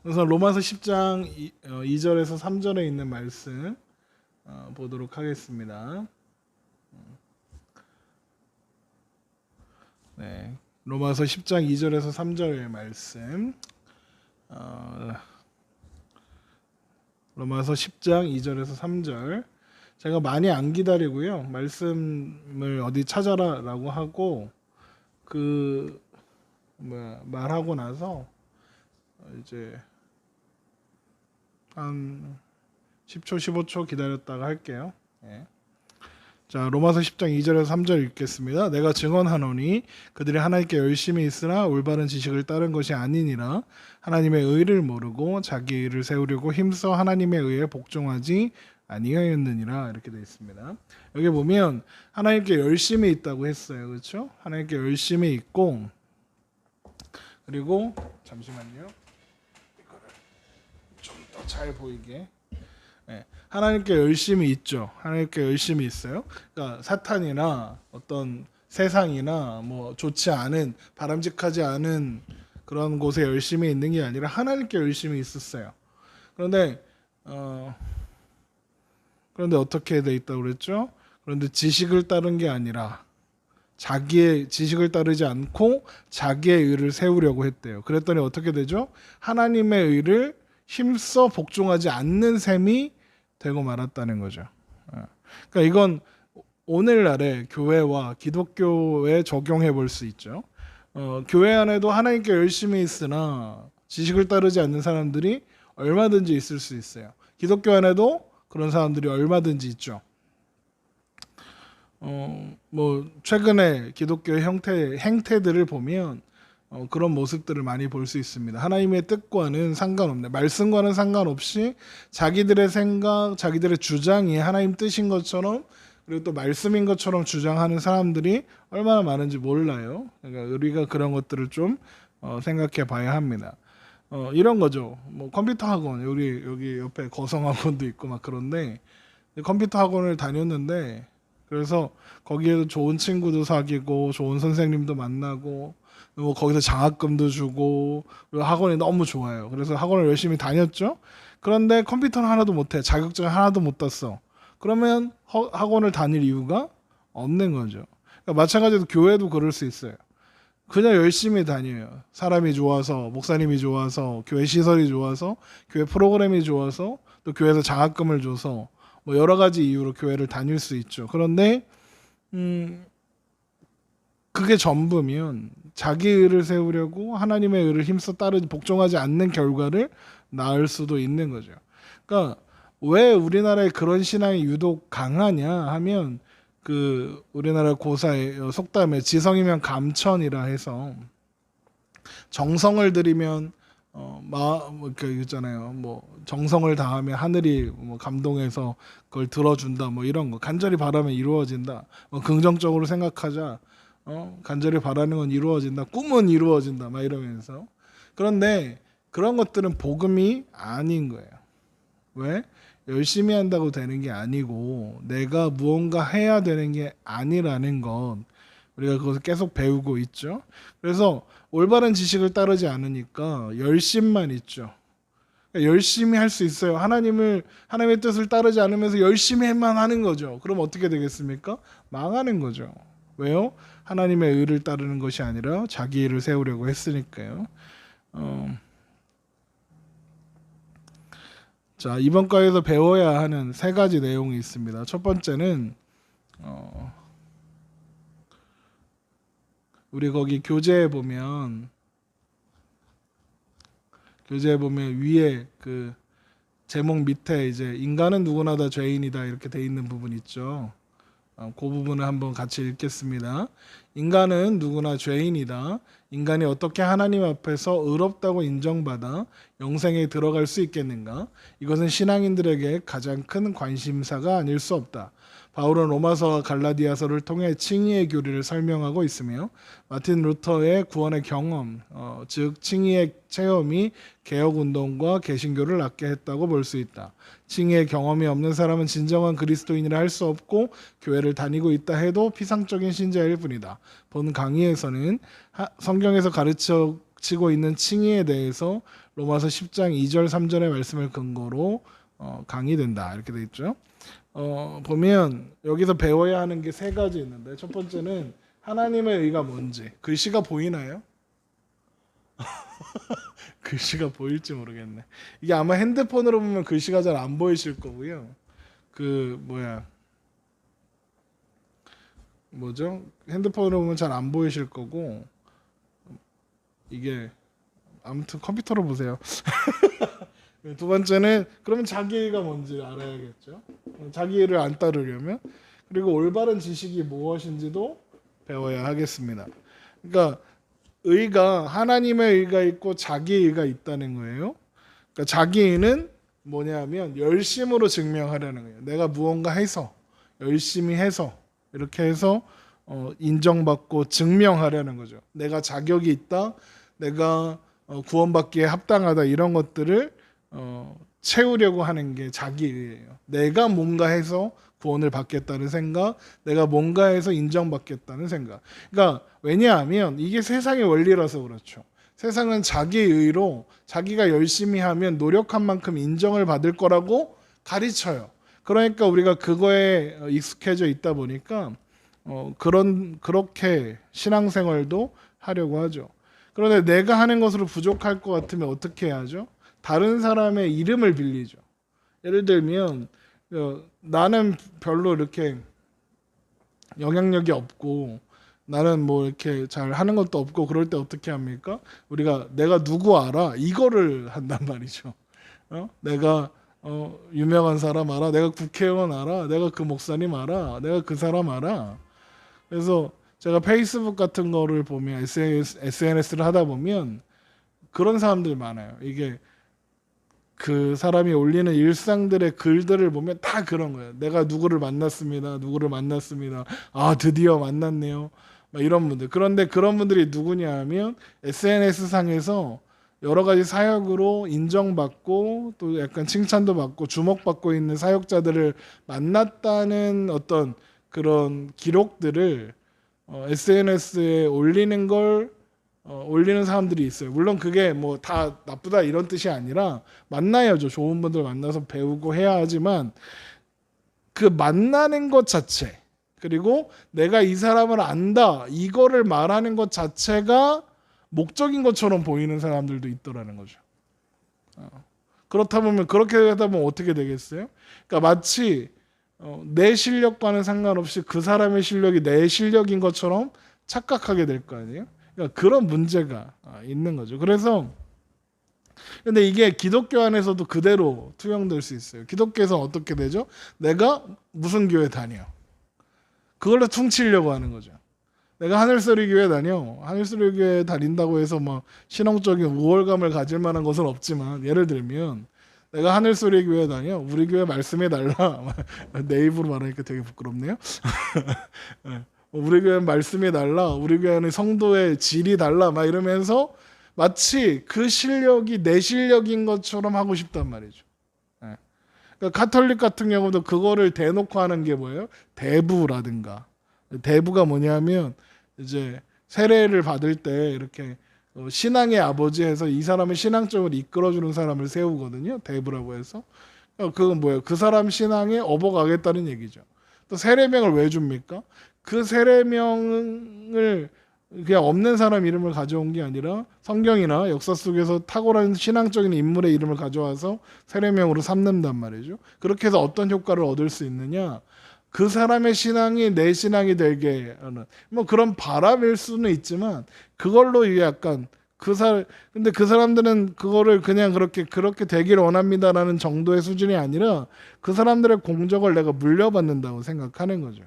우선 로마서 10장 2절에서 3절에 있는 말씀 보도록 하겠습니다. 네, 로마서 10장 2절에서 3절의 말씀. 로마서 10장 2절에서 3절. 제가 많이 안 기다리고요. 말씀을 어디 찾아라라고 하고 말하고 나서 이제 한 10초 15초 기다렸다가 할게요. 예. 자, 로마서 10장 2절에서 3절 읽겠습니다. 내가 증언하노니 그들이 하나님께 열심히 있으나 올바른 지식을 따른 것이 아니니라. 하나님의 의를 모르고 자기 의를 세우려고 힘써 하나님의 의에 복종하지 아니하였느니라. 이렇게 되어 있습니다. 여기 보면 하나님께 열심히 있다고 했어요. 그렇죠? 하나님께 열심히 있고, 그리고 잠시만요. 이거를 좀 더 잘 보이게. 네, 하나님께 열심히 있죠. 하나님께 열심히 있어요. 그러니까 사탄이나 어떤 세상이나 뭐 좋지 않은, 바람직하지 않은 그런 곳에 열심히 있는 게 아니라 하나님께 열심히 있었어요. 그런데 어떻게 돼 있다고 그랬죠? 그런데 지식을 따른 게 아니라 자기의 지식을 따르지 않고 자기의 의를 세우려고 했대요. 그랬더니 어떻게 되죠? 하나님의 의를 힘써 복종하지 않는 셈이 되고 말았다는 거죠. 그러니까 이건 오늘날의 교회와 기독교에 적용해 볼 수 있죠. 교회 안에도 하나님께 열심히 있으나 지식을 따르지 않는 사람들이 얼마든지 있을 수 있어요. 기독교 안에도 그런 사람들이 얼마든지 있죠. 최근에 기독교의 행태들을 보면 그런 모습들을 많이 볼 수 있습니다. 하나님의 뜻과는 상관없네. 말씀과는 상관없이 자기들의 생각, 자기들의 주장이 하나님 뜻인 것처럼, 그리고 또 말씀인 것처럼 주장하는 사람들이 얼마나 많은지 몰라요. 그러니까 우리가 그런 것들을 좀 생각해 봐야 합니다. 이런 거죠. 뭐 컴퓨터 학원, 우리 여기 옆에 거성 학원도 있고 막 그런데 컴퓨터 학원을 다녔는데, 그래서 거기에도 좋은 친구도 사귀고 좋은 선생님도 만나고 뭐 거기서 장학금도 주고, 그리고 학원이 너무 좋아요. 그래서 학원을 열심히 다녔죠. 그런데 컴퓨터는 하나도 못해. 자격증 하나도 못 땄어. 그러면 학원을 다닐 이유가 없는 거죠. 그러니까 마찬가지로 교회도 그럴 수 있어요. 그냥 열심히 다녀요. 사람이 좋아서, 목사님이 좋아서, 교회 시설이 좋아서, 교회 프로그램이 좋아서, 또 교회에서 장학금을 줘서 뭐 여러 가지 이유로 교회를 다닐 수 있죠. 그런데 그게 전부면 자기 의를 세우려고 하나님의 의를 힘써 따르지 복종하지 않는 결과를 낳을 수도 있는 거죠. 그러니까 왜 우리나라에 그런 신앙이 유독 강하냐 하면, 우리나라 고사의 속담에 지성이면 감천이라 해서 정성을 들이면 있잖아요. 뭐 정성을 다하면 하늘이 뭐 감동해서 그걸 들어준다. 뭐 이런 거 간절히 바라면 이루어진다. 긍정적으로 생각하자. 간절히 바라는 건 이루어진다. 꿈은 이루어진다. 막 이러면서. 그런데 그런 것들은 복음이 아닌 거예요. 왜? 열심히 한다고 되는 게 아니고 내가 무언가 해야 되는 게 아니라는 건 우리가 그것을 계속 배우고 있죠. 그래서 올바른 지식을 따르지 않으니까 열심만 있죠. 그러니까 열심히 할 수 있어요. 하나님의 뜻을 따르지 않으면서 열심히만 하는 거죠. 그럼 어떻게 되겠습니까? 망하는 거죠. 왜요? 하나님의 의를 따르는 것이 아니라 자기 의를 세우려고 했으니까요. 자, 이번 과에서 배워야 하는 3가지 내용이 있습니다. 첫 번째는 우리 거기 교재에 보면 위에 그 제목 밑에 이제 인간은 누구나 다 죄인이다 이렇게 돼 있는 부분 있죠. 그 부분을 한번 같이 읽겠습니다. 인간은 누구나 죄인이다. 인간이 어떻게 하나님 앞에서 의롭다고 인정받아 영생에 들어갈 수 있겠는가? 이것은 신앙인들에게 가장 큰 관심사가 아닐 수 없다. 바울은 로마서와 갈라디아서를 통해 칭의의 교리를 설명하고 있으며 마틴 루터의 구원의 경험, 즉 칭의의 체험이 개혁운동과 개신교를 낳게 했다고 볼 수 있다. 칭의의 경험이 없는 사람은 진정한 그리스도인이라 할 수 없고 교회를 다니고 있다 해도 피상적인 신자일 뿐이다. 본 강의에서는 성경에서 닥치고 있는 칭의에 대해서 로마서 10장 2절 3절의 말씀을 근거로 강의된다 이렇게 돼 있죠. 보면 여기서 배워야 하는 게 세 가지 있는데 첫 번째는 하나님의 의가 뭔지. 글씨가 보이나요? 글씨가 보일지 모르겠네. 이게 아마 핸드폰으로 보면 글씨가 잘 안 보이실 거고요. 뭐죠? 핸드폰으로 보면 잘 안 보이실 거고 이게 아무튼 컴퓨터로 보세요. 두 번째는 그러면 자기의가 뭔지 알아야겠죠. 자기의를 안 따르려면 그리고 올바른 지식이 무엇인지도 배워야 하겠습니다. 그러니까 의가 하나님의 의가 있고 자기의가 있다는 거예요. 그러니까 자기의는 뭐냐면 열심으로 증명하려는 거예요. 내가 무언가 해서 열심히 해서 이렇게 해서 인정받고 증명하려는 거죠. 내가 자격이 있다. 내가 구원받기에 합당하다. 이런 것들을 채우려고 하는 게 자기의예요. 내가 뭔가 해서 구원을 받겠다는 생각, 내가 뭔가 해서 인정받겠다는 생각. 그러니까 왜냐하면 이게 세상의 원리라서 그렇죠. 세상은 자기의로 자기가 열심히 하면 노력한 만큼 인정을 받을 거라고 가르쳐요. 그러니까 우리가 그거에 익숙해져 있다 보니까 그렇게 신앙생활도 하려고 하죠. 그런데 내가 하는 것으로 부족할 것 같으면 어떻게 해야죠? 다른 사람의 이름을 빌리죠. 예를 들면 나는 별로 이렇게 영향력이 없고 나는 뭐 이렇게 잘 하는 것도 없고 그럴 때 어떻게 합니까? 우리가 내가 누구 알아? 이거를 한단 말이죠. 내가 유명한 사람 알아? 내가 국회의원 알아? 내가 그 목사님 알아? 내가 그 사람 알아? 그래서 제가 페이스북 같은 거를 보면 SNS를 하다 보면 그런 사람들 많아요. 이게 그 사람이 올리는 일상들의 글들을 보면 다 그런 거예요. 내가 누구를 만났습니다. 누구를 만났습니다. 아 드디어 만났네요. 막 이런 분들. 그런데 그런 분들이 누구냐 하면 SNS 상에서 여러 가지 사역으로 인정받고 또 약간 칭찬도 받고 주목받고 있는 사역자들을 만났다는 어떤 그런 기록들을 SNS에 올리는 사람들이 있어요. 물론 그게 뭐 다 나쁘다 이런 뜻이 아니라 만나야죠. 좋은 분들 만나서 배우고 해야 하지만 그 만나는 것 자체 그리고 내가 이 사람을 안다 이거를 말하는 것 자체가 목적인 것처럼 보이는 사람들도 있더라는 거죠. 그렇다 보면 그렇게 하다 보면 어떻게 되겠어요? 그러니까 마치 내 실력과는 상관없이 그 사람의 실력이 내 실력인 것처럼 착각하게 될 거 아니에요? 그러니까 그런 문제가 있는 거죠. 그래서 근데 이게 기독교 안에서도 그대로 투영될 수 있어요. 기독교에서는 어떻게 되죠? 내가 무슨 교회 다녀. 그걸로 퉁치려고 하는 거죠. 내가 하늘소리 교회 다녀. 하늘소리 교회 다닌다고 해서 뭐 신앙적인 우월감을 가질 만한 것은 없지만 예를 들면 내가 하늘소리 교회 다녀. 우리 교회 말씀해 달라. 내 입으로 말하니까 되게 부끄럽네요. 우리 교회 말씀해 달라. 우리 교회는 성도의 질이 달라. 막 이러면서 마치 그 실력이 내 실력인 것처럼 하고 싶단 말이죠. 그러니까 가톨릭 같은 경우도 그거를 대놓고 하는 게 뭐예요? 대부라든가. 대부가 뭐냐면 이제 세례를 받을 때 이렇게 신앙의 아버지 해서 이 사람을 신앙적으로 이끌어주는 사람을 세우거든요. 대부라고 해서. 그건 뭐예요? 그 사람 신앙에 업어가겠다는 얘기죠. 또 세례명을 왜 줍니까? 그 세례명을 그냥 없는 사람 이름을 가져온 게 아니라 성경이나 역사 속에서 탁월한 신앙적인 인물의 이름을 가져와서 세례명으로 삼는단 말이죠. 그렇게 해서 어떤 효과를 얻을 수 있느냐? 그 사람의 신앙이 내 신앙이 되게 하는 뭐 그런 바람일 수는 있지만 그걸로 이게 약간 근데 그 사람들은 그거를 그냥 그렇게 되기를 원합니다라는 정도의 수준이 아니라 그 사람들의 공적을 내가 물려받는다고 생각하는 거죠.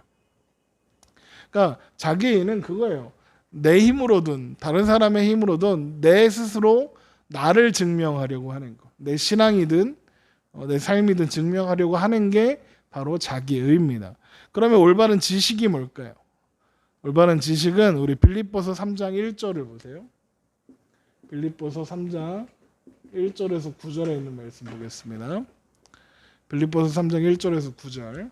그러니까 자기는 그거예요. 내 힘으로든 다른 사람의 힘으로든 내 스스로 나를 증명하려고 하는 거. 내 신앙이든 내 삶이든 증명하려고 하는 게 바로 자기의입니다. 그러면 올바른 지식이 뭘까요? 올바른 지식은 우리 빌립보서 3장 1절을 보세요. 빌립보서 3장 1절에서 9절에 있는 말씀 보겠습니다. 빌립보서 3장 1절에서 9절.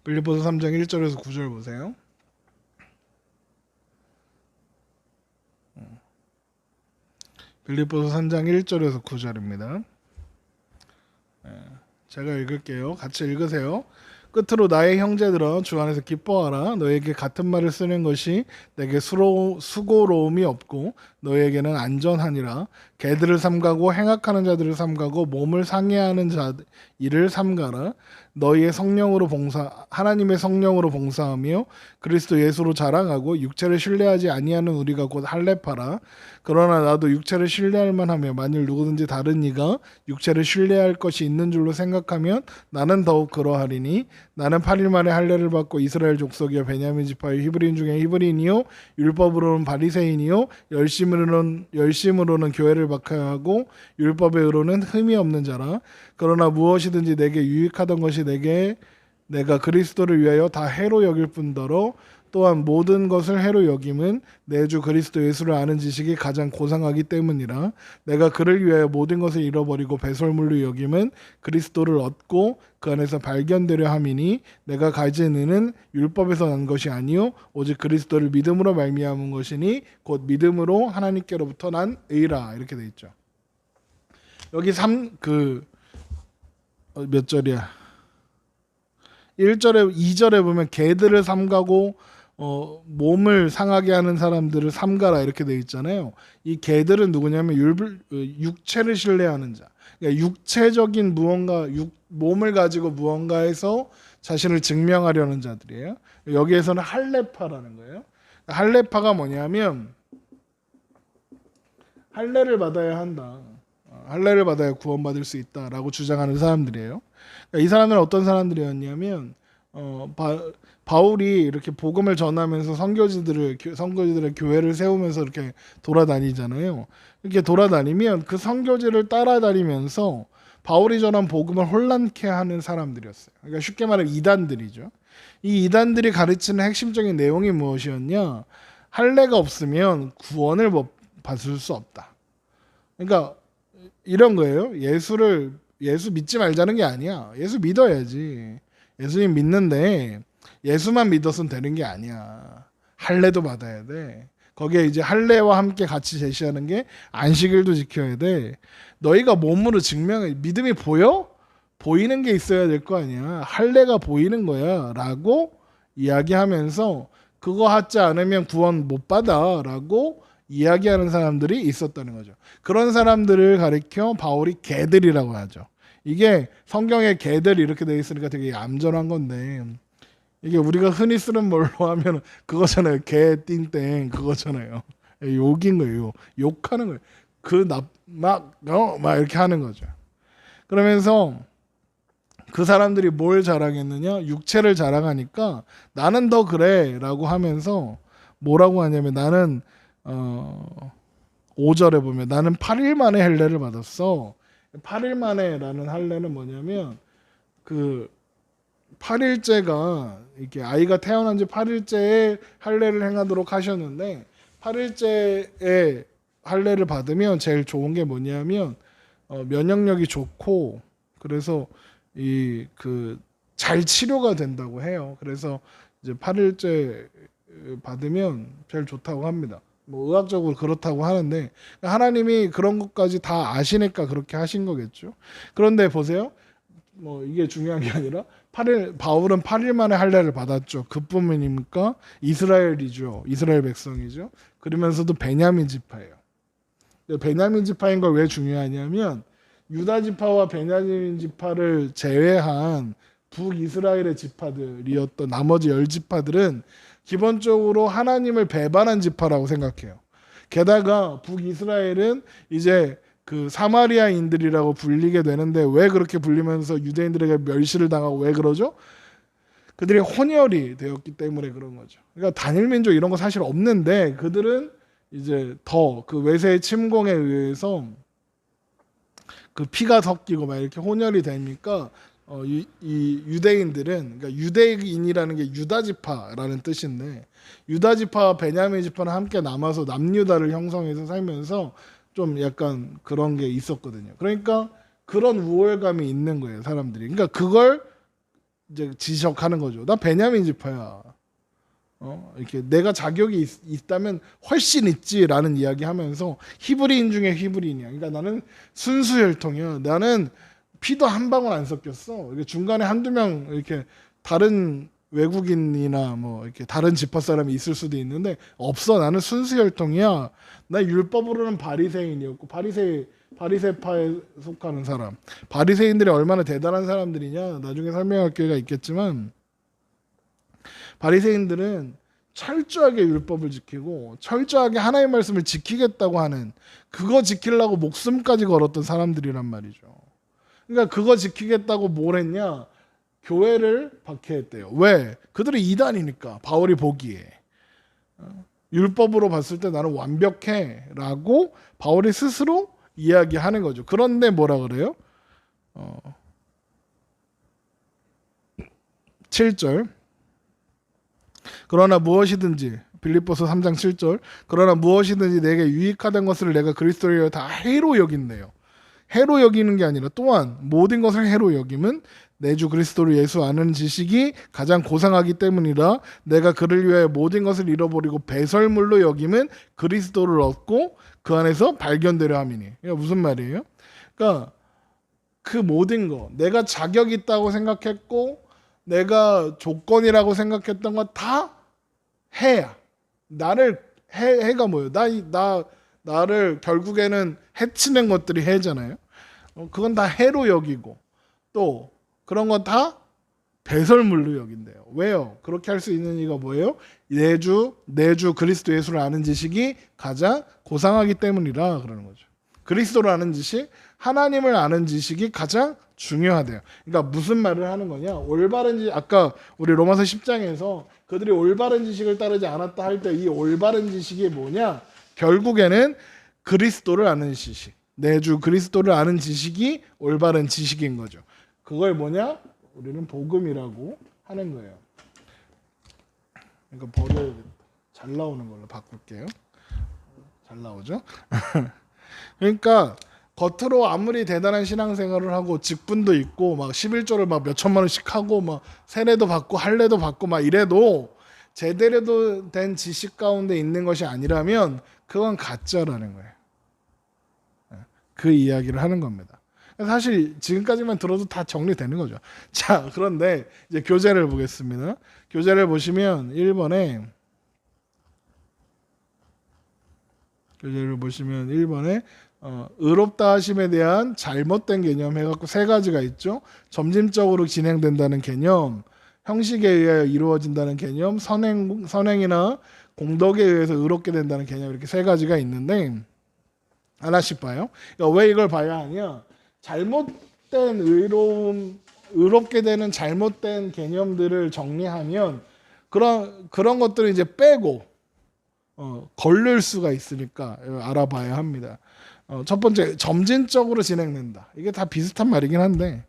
빌립보서 3장 1절에서 9절 보세요. 빌립보서 3장 1절에서 9절입니다. 제가 읽을게요. 같이 읽으세요. 끝으로 나의 형제들아 주 안에서 기뻐하라. 너에게 같은 말을 쓰는 것이 내게 수고로움이 없고 너에게는 안전하니라. 개들을 삼가고 행악하는 자들을 삼가고 몸을 상해하는 자 일을 삼가라. 너희의 성령으로 하나님의 성령으로 봉사하며 그리스도 예수로 자랑하고 육체를 신뢰하지 아니하는 우리가 곧 할례파라. 그러나 나도 육체를 신뢰할 만하며 만일 누구든지 다른 이가 육체를 신뢰할 것이 있는 줄로 생각하면 나는 더욱 그러하리니 나는 8일 만에 할례를 받고 이스라엘 족속이요 베냐민 지파요 히브리인 중에 히브리인이요 율법으로는 바리새인이요 열심으로는 교회를 박해하고 율법의 의로는 흠이 없는 자라. 그러나 무엇이든지 내게 유익하던 것이 내가 그리스도를 위하여 다 해로 여길 뿐더러 또한 모든 것을 해로 여김은 내 주 그리스도 예수를 아는 지식이 가장 고상하기 때문이라. 내가 그를 위하여 모든 것을 잃어버리고 배설물로 여김은 그리스도를 얻고 그 안에서 발견되려 함이니 내가 가진 의는 율법에서 난 것이 아니요 오직 그리스도를 믿음으로 말미암은 것이니 곧 믿음으로 하나님께로부터 난 의라. 이렇게 돼 있죠. 여기 몇 절이야? 1절에 2절에 보면 개들을 삼가고 몸을 상하게 하는 사람들을 삼가라 이렇게 돼 있잖아요. 이 개들은 누구냐면 육체를 신뢰하는 자. 그러니까 육체적인 몸을 가지고 무언가에서 자신을 증명하려는 자들이에요. 여기에서는 할례파라는 거예요. 할례파가 뭐냐면 할례를 받아야 한다. 할례를 받아야 구원받을 수 있다라고 주장하는 사람들이에요. 그러니까 이 사람들은 어떤 사람들이었냐면 바울이 이렇게 복음을 전하면서 선교지들의 교회를 세우면서 이렇게 돌아다니잖아요. 이렇게 돌아다니면 그 선교지를 따라다니면서 바울이 전한 복음을 혼란케 하는 사람들이었어요. 그러니까 쉽게 말하면 이단들이죠. 이 이단들이 가르치는 핵심적인 내용이 무엇이었냐? 할례가 없으면 구원을 받을 수 없다. 그러니까 이런 거예요. 예수 믿지 말자는 게 아니야. 예수 믿어야지. 예수님 믿는데 예수만 믿어서는 되는 게 아니야. 할례도 받아야 돼. 거기에 이제 할례와 함께 같이 제시하는 게 안식일도 지켜야 돼. 너희가 몸으로 증명해. 믿음이 보여? 보이는 게 있어야 될 거 아니야. 할례가 보이는 거야 라고 이야기하면서 그거 하지 않으면 구원 못 받아 라고 이야기하는 사람들이 있었다는 거죠. 그런 사람들을 가리켜 바울이 개들이라고 하죠. 이게 성경에 개들 이렇게 돼 있으니까 되게 얌전한 건데 이게 우리가 흔히 쓰는 말로 하면 그거잖아요. 개 띵땡 그거잖아요. 욕인 거예요. 욕하는 거예요. 막 이렇게 하는 거죠. 그러면서 그 사람들이 뭘 자랑했느냐? 육체를 자랑하니까 나는 더 그래라고 하면서 뭐라고 하냐면 나는 5절에 보면 나는 8일 만에 할례를 받았어. 8일 만에라는 할례는 뭐냐면 그 8일째가 이렇게 아이가 태어난 지 8일째에 할례를 행하도록 하셨는데 8일째에 할례를 받으면 제일 좋은 게 뭐냐면 면역력이 좋고 그래서 잘 치료가 된다고 해요. 그래서 이제 8일째 받으면 제일 좋다고 합니다. 뭐 의학적으로 그렇다고 하는데 하나님이 그런 것까지 다 아시니까 그렇게 하신 거겠죠. 그런데 보세요. 뭐 이게 중요한 게 아니라 바울은 8일 만에 할례를 받았죠. 그뿐입니까? 이스라엘이죠. 이스라엘 백성이죠. 그러면서도 베냐민 지파예요. 베냐민 지파인 걸 왜 중요하냐면 유다 지파와 베냐민 지파를 제외한 북이스라엘의 지파들이었던 나머지 10지파들은 기본적으로 하나님을 배반한 지파라고 생각해요. 게다가 북이스라엘은 이제 그 사마리아인들이라고 불리게 되는데 왜 그렇게 불리면서 유대인들에게 멸시를 당하고 왜 그러죠? 그들이 혼혈이 되었기 때문에 그런 거죠. 그러니까 단일 민족 이런 거 사실 없는데 그들은 이제 더 그 외세의 침공에 의해서 그 피가 섞이고 막 이렇게 혼혈이 되니까 이 유대인들은 그러니까 유대인이라는 게 유다 지파라는 뜻인데 유다 지파와 베냐민 지파는 함께 남아서 남유다를 형성해서 살면서 좀 약간 그런 게 있었거든요. 그러니까 그런 우월감이 있는 거예요, 사람들이. 그러니까 그걸 이제 지적하는 거죠. 나 베냐민 지파야. 이렇게 내가 자격이 있다면 훨씬 있지라는 이야기하면서 히브리인 중에 히브리인이야. 그러니까 나는 순수 혈통이야. 나는 피도 한 방울 안 섞였어. 이렇게 중간에 한두 명 이렇게 다른 외국인이나 뭐 이렇게 다른 지파 사람이 있을 수도 있는데 없어. 나는 순수 혈통이야. 나 율법으로는 바리새인이었고 바리새파에 속하는 사람. 바리새인들이 얼마나 대단한 사람들이냐 나중에 설명할 기회가 있겠지만 바리새인들은 철저하게 율법을 지키고 철저하게 하나님의 말씀을 지키겠다고 하는 그거 지키려고 목숨까지 걸었던 사람들이란 말이죠. 그러니까 그거 지키겠다고 뭘 했냐? 교회를 박해했대요. 왜? 그들이 이단이니까 바울이 보기에 율법으로 봤을 때 나는 완벽해라고 바울이 스스로 이야기하는 거죠. 그런데 뭐라 그래요? 7절 그러나 무엇이든지 빌립보서 3장 7절 그러나 무엇이든지 내게 유익하던 것을 내가 그리스도를 위하여 다 해로 여긴대요. 해로 여기는 게 아니라 또한 모든 것을 해로 여김은 내 주 그리스도를 예수 아는 지식이 가장 고상하기 때문이라 내가 그를 위하여 모든 것을 잃어버리고 배설물로 여김은 그리스도를 얻고 그 안에서 발견되려 함이니. 이게 무슨 말이에요? 그러니까 그 모든 거 내가 자격 있다고 생각했고 내가 조건이라고 생각했던 거 다 해야. 나를 해가 뭐예요? 나를 결국에는 해치는 것들이 해잖아요. 그건 다 해로 여기고 또 그런 건 다 배설물로 여긴대요. 왜요? 그렇게 할 수 있는 이유가 뭐예요? 내주 그리스도 예수를 아는 지식이 가장 고상하기 때문이라 그러는 거죠. 그리스도를 아는 지식, 하나님을 아는 지식이 가장 중요하대요. 그러니까 무슨 말을 하는 거냐? 올바른 지식, 아까 우리 로마서 10장에서 그들이 올바른 지식을 따르지 않았다 할 때 이 올바른 지식이 뭐냐? 결국에는 그리스도를 아는 지식, 내주 그리스도를 아는 지식이 올바른 지식인 거죠. 그걸 뭐냐? 우리는 복음이라고 하는 거예요. 그러니까 버려야겠다. 잘 나오는 걸로 바꿀게요. 잘 나오죠? 그러니까 겉으로 아무리 대단한 신앙생활을 하고 직분도 있고 막 11조를 막 몇 천만 원씩 하고 막 세례도 받고 할례도 받고 막 이래도 제대로 된 지식 가운데 있는 것이 아니라면 그건 가짜라는 거예요. 그 이야기를 하는 겁니다. 사실 지금까지만 들어도 다 정리되는 거죠. 자, 그런데 이제 교재를 보겠습니다. 교재를 보시면 1번에 의롭다 하심에 대한 잘못된 개념 해갖고 세 가지가 있죠. 점진적으로 진행된다는 개념, 형식에 의하여 이루어진다는 개념, 선행이나 공덕에 의해서 의롭게 된다는 개념 이렇게 세 가지가 있는데 하나씩 봐요. 그러니까 왜 이걸 봐야 하냐? 잘못된 의롭게 되는 잘못된 개념들을 정리하면 그런 것들을 이제 빼고 걸릴 수가 있으니까 알아봐야 합니다. 첫 번째 점진적으로 진행된다. 이게 다 비슷한 말이긴 한데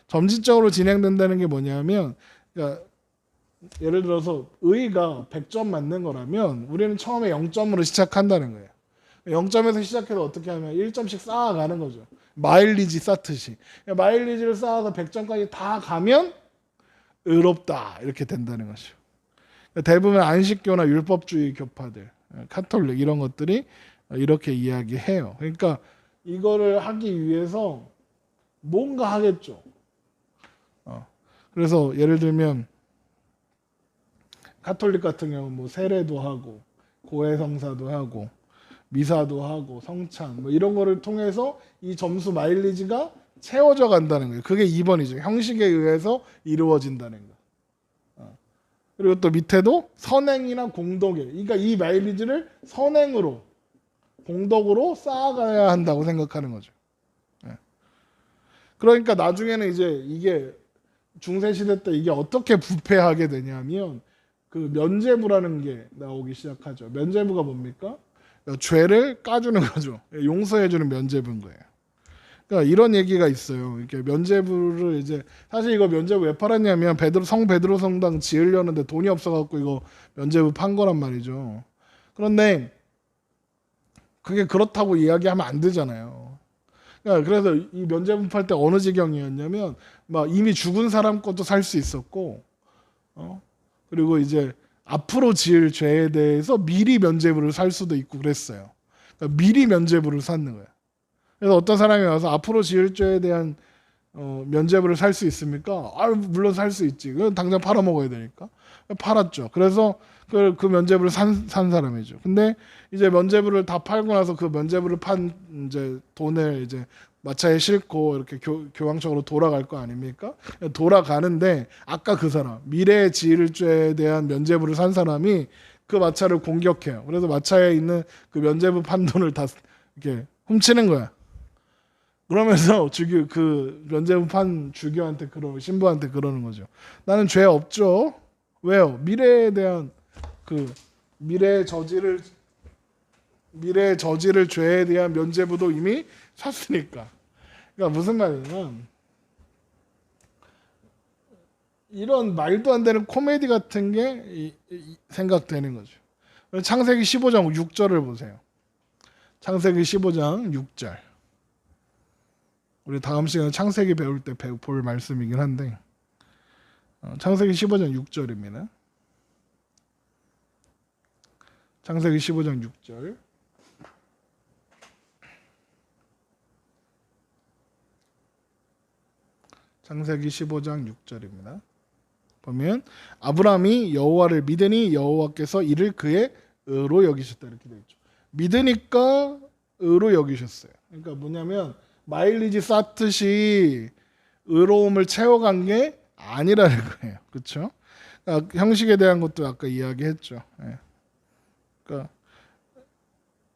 점진적으로 진행된다는 게 뭐냐면 그러니까 예를 들어서 의가 100점 맞는 거라면 우리는 처음에 0점으로 시작한다는 거예요. 0점에서 시작해서 어떻게 하면 1점씩 쌓아가는 거죠. 마일리지 쌓듯이. 마일리지를 쌓아서 100점까지 다 가면 의롭다 이렇게 된다는 거죠. 대부분 안식교나 율법주의 교파들, 카톨릭 이런 것들이 이렇게 이야기해요. 그러니까 이거를 하기 위해서 뭔가 하겠죠. 그래서 예를 들면 카톨릭 같은 경우 뭐 세례도 하고 고해성사도 하고 미사도 하고 성찬 뭐 이런 거를 통해서 이 점수 마일리지가 채워져 간다는 거예요. 그게 2번이죠. 형식에 의해서 이루어진다는 거. 그리고 또 밑에도 선행이나 공덕에, 그러니까 이 마일리지를 선행으로 공덕으로 쌓아가야 한다고 생각하는 거죠. 그러니까 나중에는 이제 이게 중세시대 때 이게 어떻게 부패하게 되냐면 그 면죄부라는 게 나오기 시작하죠. 면죄부가 뭡니까? 죄를 까주는 거죠. 용서해주는 면죄부인 거예요. 그러니까 이런 얘기가 있어요. 이렇게 면죄부를 이제 사실 이거 면죄부 왜 팔았냐면 성 베드로 성당 지으려는데 돈이 없어갖고 이거 면죄부 판 거란 말이죠. 그런데 그게 그렇다고 이야기하면 안 되잖아요. 그러니까 그래서 이 면죄부 팔 때 어느 지경이었냐면 막 이미 죽은 사람 것도 살 수 있었고, 그리고 이제 앞으로 지을 죄에 대해서 미리 면죄부를 살 수도 있고 그랬어요. 그러니까 미리 면죄부를 샀는 거예요. 그래서 어떤 사람이 와서 앞으로 지을 죄에 대한 면죄부를 살 수 있습니까? 아, 물론 살 수 있지. 그건 당장 팔아먹어야 되니까. 팔았죠. 그래서 그 면죄부를 산 사람이죠. 근데 이제 면죄부를 다 팔고 나서 그 면죄부를 판 이제 돈을 이제 마차에 싣고 이렇게 교황청으로 돌아갈 거 아닙니까? 돌아가는데 아까 그 사람 미래에 지을 죄에 대한 면죄부를 산 사람이 그 마차를 공격해요. 그래서 마차에 있는 그 면죄부 판 돈을 다 이렇게 훔치는 거야. 그러면서 그 면죄부 판 주교한테 신부한테 그러는 거죠. 나는 죄 없죠. 왜요? 미래에 대한 그 미래에 저지를 죄에 대한 면죄부도 이미 샀으니까. 그러니까 무슨 말이냐면 이런 말도 안 되는 코미디 같은 게 생각되는 거죠. 창세기 15장 6절을 보세요. 창세기 15장 6절. 우리 다음 시간에 창세기 배울 때 볼 말씀이긴 한데 창세기 15장 6절입니다. 창세기 15장 6절. 창세기 15장 6절입니다. 보면 아브라함이 여호와를 믿으니 여호와께서 이를 그의 의로 여기셨다 이렇게 되어 있죠. 믿으니까 의로 여기셨어요. 그러니까 뭐냐면 마일리지 쌓듯이 의로움을 채워간 게 아니라는 거예요. 그렇죠? 그러니까 형식에 대한 것도 아까 이야기했죠. 예. 그러니까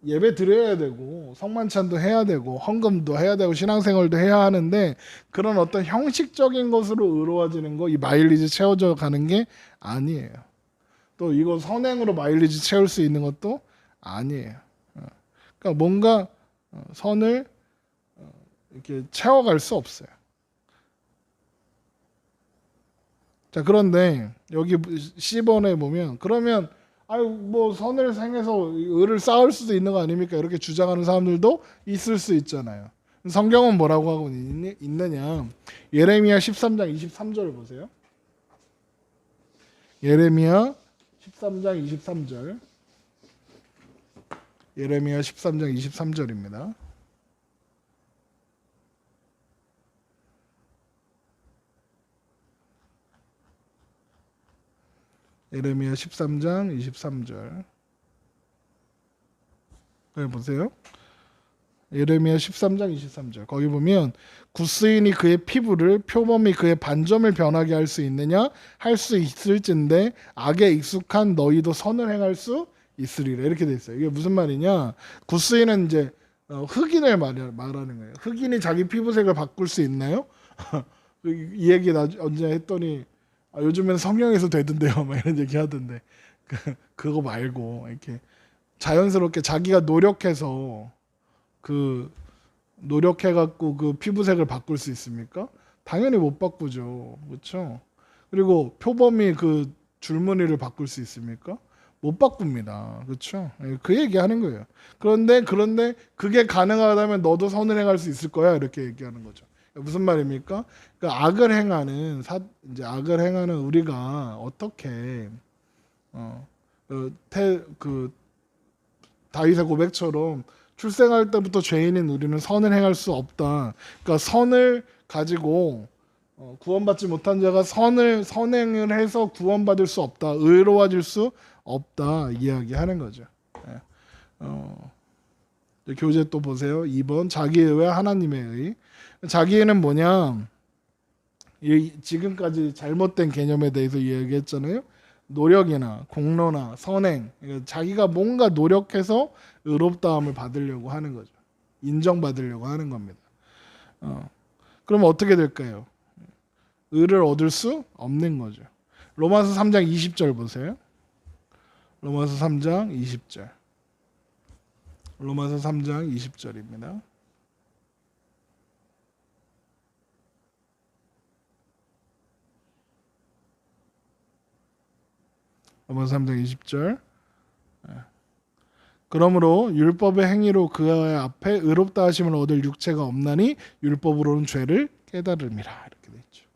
예배 드려야 되고 성만찬도 해야 되고 헌금도 해야 되고 신앙생활도 해야 하는데 그런 어떤 형식적인 것으로 의로워지는 거 이 마일리지 채워져 가는 게 아니에요. 또 이거 선행으로 마일리지 채울 수 있는 것도 아니에요. 그러니까 뭔가 선을 이렇게 채워갈 수 없어요. 자, 그런데 여기 10번에 보면 그러면 아유 뭐 선을 행해서 의를 쌓을 수도 있는 거 아닙니까? 이렇게 주장하는 사람들도 있을 수 있잖아요. 성경은 뭐라고 하고 있느냐? 예레미야 13장 23절 보세요. 예레미야 13장 23절. 예레미야 13장 23절입니다. 예레미야 13장 23절. 네, 보세요. 예레미야 13장 23절. 거기 보면 구스인이 그의 피부를 표범이 그의 반점을 변하게 할 수 있느냐? 할 수 있을진데 악에 익숙한 너희도 선을 행할 수 있으리라. 이렇게 돼 있어요. 이게 무슨 말이냐? 구스인은 이제 흑인을 말하는 거예요. 흑인이 자기 피부색을 바꿀 수 있나요? 이 얘기 언제 했더니 요즘엔 성형해서 되던데요. 막 이런 얘기 하던데 그거 말고 이렇게 자연스럽게 자기가 노력해갖고 그 피부색을 바꿀 수 있습니까? 당연히 못 바꾸죠. 그렇죠? 그리고 표범이 그 줄무늬를 바꿀 수 있습니까? 못 바꿉니다. 그렇죠? 그 얘기하는 거예요. 그런데 그게 가능하다면 너도 선을 행할 수 있을 거야. 이렇게 얘기하는 거죠. 무슨 말입니까? 그러니까 이제 악을 행하는 우리가 어떻게 그 다윗의 고백처럼 출생할 때부터 죄인인 우리는 선을 행할 수 없다. 그러니까 선을 가지고 구원받지 못한 자가 선행을 해서 구원받을 수 없다. 의로워질 수 없다. 이야기하는 거죠. 교재 또 보세요. 2번 자기의와 하나님의 의. 자기의는 뭐냐? 지금까지 잘못된 개념에 대해서 이야기했잖아요. 노력이나 공로나 선행, 자기가 뭔가 노력해서 의롭다함을 받으려고 하는 거죠. 인정받으려고 하는 겁니다. 그러면 어떻게 될까요? 의를 얻을 수 없는 거죠. 로마서 3장 20절 보세요. 로마서 3장 20절. 로마서 3장 20절입니다. 로마서 3장 20절. 그러므로 율법의 행위로 그 앞에 의롭다 하심을 얻을 육체가 없나니 율법으로는 죄를 깨달음이라. 이렇게 돼 있죠.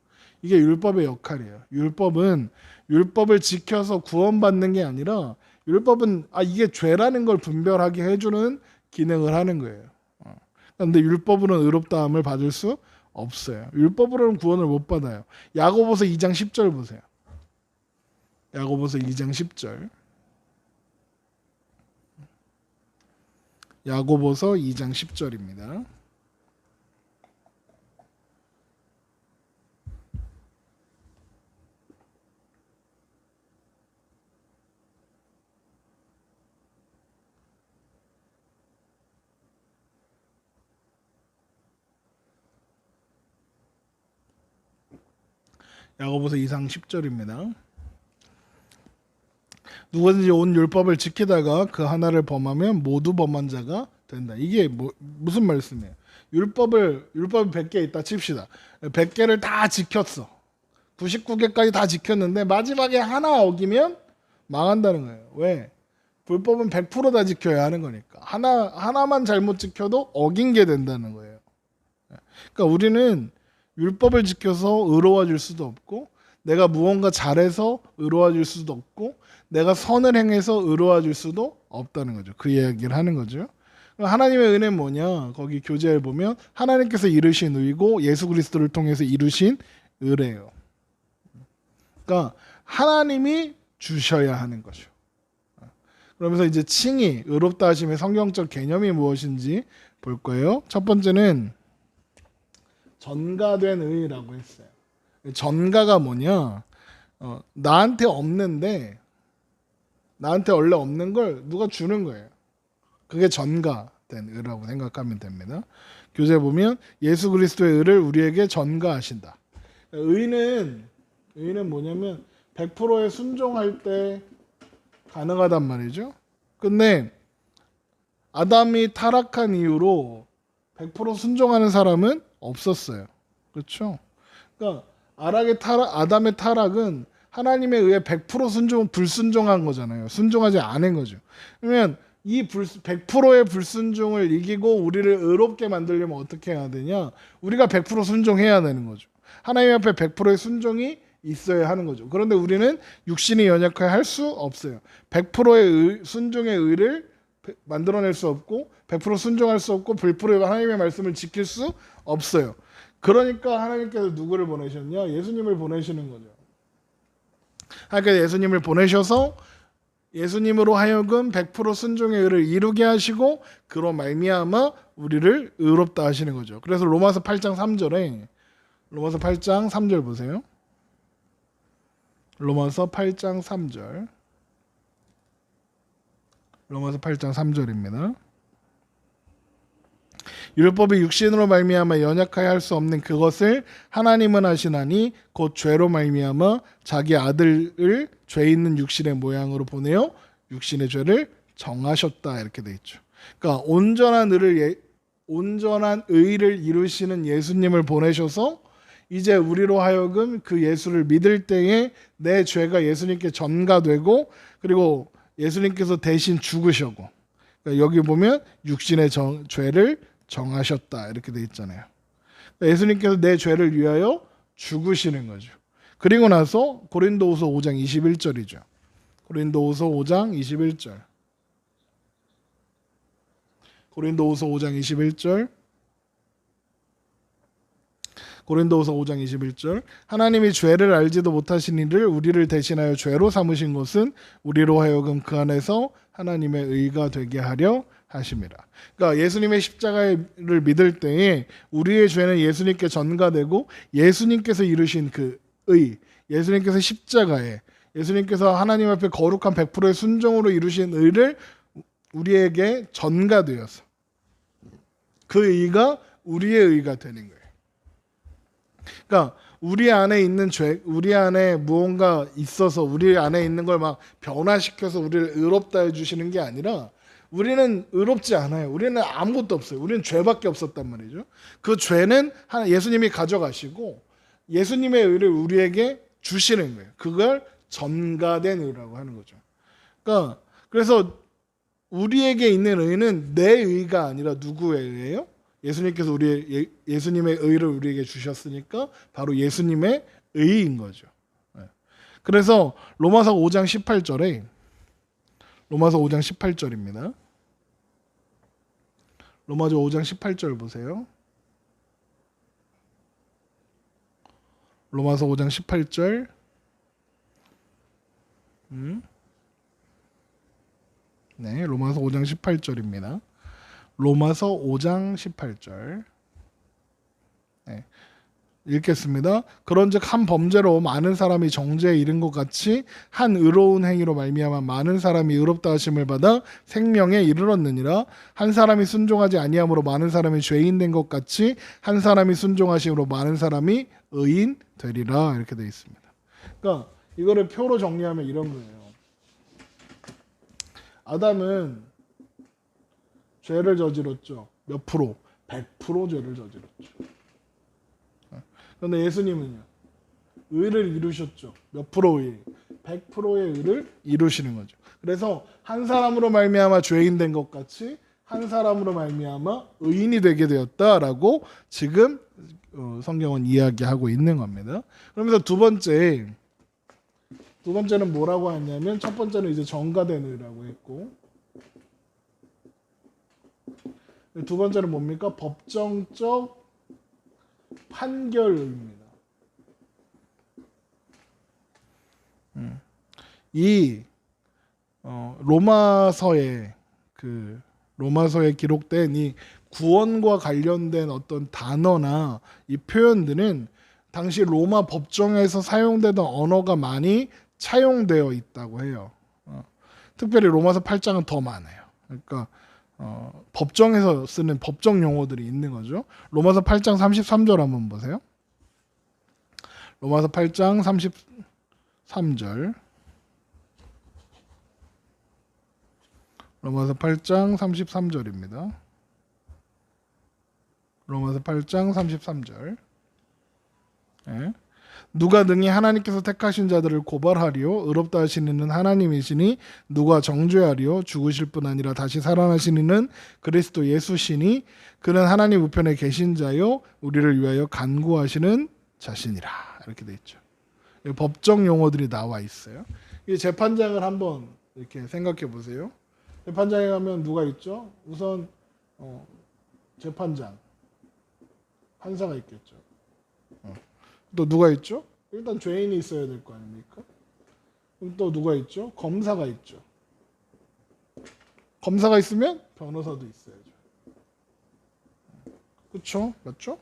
이게 율법의 역할이에요. 율법은 율법을 지켜서 구원받는 게 아니라 율법은 이게 죄라는 걸 분별하게 해주는 기능을 하는 거예요. 그런데 율법으로는 의롭다함을 받을 수 없어요. 율법으로는 구원을 못 받아요. 야고보서 2장 10절 보세요. 야고보서 2장 10절. 야고보서 2장 10절입니다. 야고보서 2장 10절입니다. 누구든지 온 율법을 지키다가 그 하나를 범하면 모두 범한 자가 된다. 이게 무슨 말씀이에요? 율법이 100개 있다 칩시다. 100개를 다 지켰어. 99개까지 다 지켰는데 마지막에 하나 어기면 망한다는 거예요. 왜? 불법은 100%다 지켜야 하는 거니까. 하나만 잘못 지켜도 어긴 게 된다는 거예요. 그러니까 우리는 율법을 지켜서 의로워질 수도 없고, 내가 무언가 잘해서 의로워질 수도 없고, 내가 선을 행해서 의로워질 수도 없다는 거죠. 그 이야기를 하는 거죠. 하나님의 은혜는 뭐냐? 거기 교재에 보면 하나님께서 이루신 의고 예수 그리스도를 통해서 이루신 의래요. 그러니까 하나님이 주셔야 하는 거죠. 그러면서 이제 칭의, 의롭다 하심의 성경적 개념이 무엇인지 볼 거예요. 첫 번째는 전가된 의라고 했어요. 전가가 뭐냐? 나한테 없는데, 나한테 원래 없는 걸 누가 주는 거예요. 그게 전가된 의라고 생각하면 됩니다. 교재 보면 예수 그리스도의 의를 우리에게 전가하신다. 의는 뭐냐면 100%에 순종할 때 가능하단 말이죠. 근데 아담이 타락한 이후로 100% 순종하는 사람은 없었어요. 그렇죠? 그러니까 아담의 타락은 하나님에 의해 100% 불순종한 거잖아요. 순종하지 않은 거죠. 그러면 이 100%의 불순종을 이기고 우리를 의롭게 만들려면 어떻게 해야 되냐? 우리가 100% 순종해야 되는 거죠. 하나님 앞에 100%의 순종이 있어야 하는 거죠. 그런데 우리는 육신이 연약하여 할 수 없어요. 100%의 순종의 의를 만들어낼 수 없고 100% 순종할 수 없고 100% 하나님의 말씀을 지킬 수 없어요. 그러니까 하나님께서 누구를 보내셨냐? 예수님을 보내시는 거죠. 하나님께서 예수님을 보내셔서 예수님으로 하여금 100% 순종의 의를 이루게 하시고 그로 말미암아 우리를 의롭다 하시는 거죠. 그래서 로마서 8장 3절 보세요. 로마서 8장 3절입니다. 율법이 육신으로 말미암아 연약하여 할 수 없는 그것을 하나님은 하시나니 곧 죄로 말미암아 자기 아들을 죄 있는 육신의 모양으로 보내어 육신의 죄를 정하셨다. 이렇게 돼 있죠. 그러니까 온전한 의를 이루시는 예수님을 보내셔서 이제 우리로 하여금 그 예수를 믿을 때에 내 죄가 예수님께 전가되고 그리고 예수님께서 대신 죽으셨고, 그러니까 여기 보면 육신의 죄를 정하셨다 이렇게 돼 있잖아요. 그러니까 예수님께서 내 죄를 위하여 죽으시는 거죠. 그리고 나서 고린도후서 5장 21절이죠. 고린도후서 5장 21절. 고린도후서 5장 21절. 고린도후서 5장 21절. 하나님이 죄를 알지도 못하신 이를 우리를 대신하여 죄로 삼으신 것은 우리로 하여금 그 안에서 하나님의 의가 되게 하려 하심이라. 그러니까 예수님의 십자가를 믿을 때에 우리의 죄는 예수님께 전가되고 예수님께서 이루신 그 의, 예수님께서 십자가에 예수님께서 하나님 앞에 거룩한 100%의 순종으로 이루신 의를 우리에게 전가되어서 그 의가 우리의 의가 되는 거예요. 그러니까 우리 안에 있는 죄, 우리 안에 무언가 있어서 우리 안에 있는 걸 막 변화시켜서 우리를 의롭다 해주시는 게 아니라 우리는 의롭지 않아요. 우리는 아무것도 없어요. 우리는 죄밖에 없었단 말이죠. 그 죄는 예수님이 가져가시고 예수님의 의를 우리에게 주시는 거예요. 그걸 전가된 의라고 하는 거죠. 그러니까 그래서 우리에게 있는 의는 내 의가 아니라 누구의 의예요? 예수님께서 예수님의 의를 우리에게 주셨으니까 바로 예수님의 의인 거죠. 그래서 로마서 5장 18절에 로마서 5장 18절입니다. 로마서 5장 18절 보세요. 로마서 5장 18절. 네, 로마서 5장 18절입니다. 로마서 5장 18절. 네, 읽겠습니다. 그런즉 한 범죄로 많은 사람이 정죄에 이른 것 같이 한 의로운 행위로 말미암아 많은 사람이 의롭다 하심을 받아 생명에 이르렀느니라. 한 사람이 순종하지 아니함으로 많은 사람이 죄인 된 것 같이 한 사람이 순종하심으로 많은 사람이 의인 되리라. 이렇게 되어 있습니다. 그러니까 이거를 표로 정리하면 이런 거예요. 아담은 죄를 저질렀죠. 몇 프로? 100% 죄를 저질렀죠. 그런데 예수님은요. 의를 이루셨죠. 몇 프로의? 100%의 의를 이루시는 거죠. 그래서 한 사람으로 말미암아 죄인 된 것 같이 한 사람으로 말미암아 의인이 되게 되었다라고 지금 성경은 이야기하고 있는 겁니다. 그러면서 두 번째는 뭐라고 했냐면 첫 번째는 이제 정가된 의라고 했고 두 번째는 뭡니까? 법정적 판결입니다. 이 로마서에 기록된 이 구원과 관련된 어떤 단어나 이 표현들은 당시 로마 법정에서 사용되던 언어가 많이 차용되어 있다고 해요. 특별히 로마서 8장은 더 많아요. 그러니까 법정에서 쓰는 법정 용어들이 있는 거죠. 로마서 8장 33절 한번 보세요. 로마서 8장 33절. 로마서 8장 33절입니다. 로마서 8장 33절. 네. 누가 능히 하나님께서 택하신 자들을 고발하리요 의롭다 하시는 이는 하나님이시니 누가 정죄하리요 죽으실 뿐 아니라 다시 살아나신 이는 그리스도 예수시니 그는 하나님 우편에 계신 자요 우리를 위하여 간구하시는 자신이라. 이렇게 돼 있죠. 법정 용어들이 나와 있어요. 이 재판장을 한번 이렇게 생각해 보세요. 재판장에 가면 누가 있죠? 우선 재판장 판사가 있겠죠. 또 누가 있죠? 일단 죄인이 있어야 될 거 아닙니까? 그럼 또 누가 있죠? 검사가 있죠. 검사가 있으면 변호사도 있어야죠. 그렇죠? 맞죠?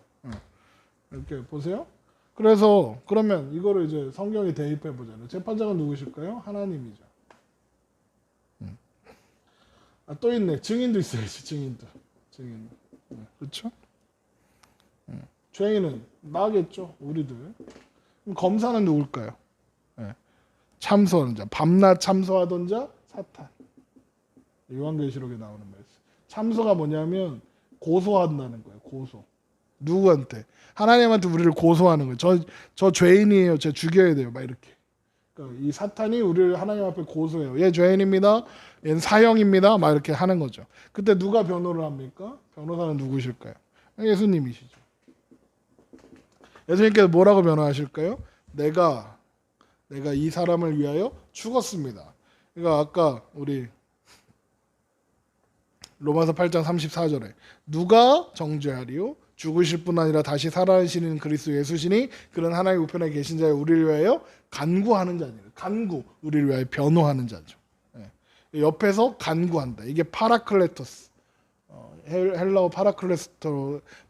이렇게 보세요. 그래서 그러면 이거를 이제 성경에 대입해 보잖아요. 재판장은 누구실까요? 하나님이죠. 또 있네. 증인도 있어야지. 증인도. 그렇죠? 죄인은 나겠죠. 우리들. 그럼 검사는 누굴까요? 참소하는 자. 밤낮 참소하던 자 사탄. 요한계시록에 나오는 말씀. 참소가 뭐냐면 고소한다는 거예요. 고소. 누구한테? 하나님한테 우리를 고소하는 거예요. 저 죄인이에요. 쟤 죽여야 돼요. 막 이렇게. 그러니까 이 사탄이 우리를 하나님 앞에 고소해요. 얘 죄인입니다. 얘는 사형입니다. 막 이렇게 하는 거죠. 그때 누가 변호를 합니까? 변호사는 누구실까요? 예수님이시죠. 예수님께서 뭐라고 변호하실까요? 내가 이 사람을 위하여 죽었습니다. 그러니까 아까 우리 로마서 8장 34절에 누가 정죄하리요? 죽으실 뿐 아니라 다시 살아나시는 그리스도 예수시니 그는 하나님 우편에 계신 자여 우리를 위하여 간구하는 자니라. 간구, 우리를 위하여 변호하는 자죠. 옆에서 간구한다. 이게 파라클레토스. 헬라어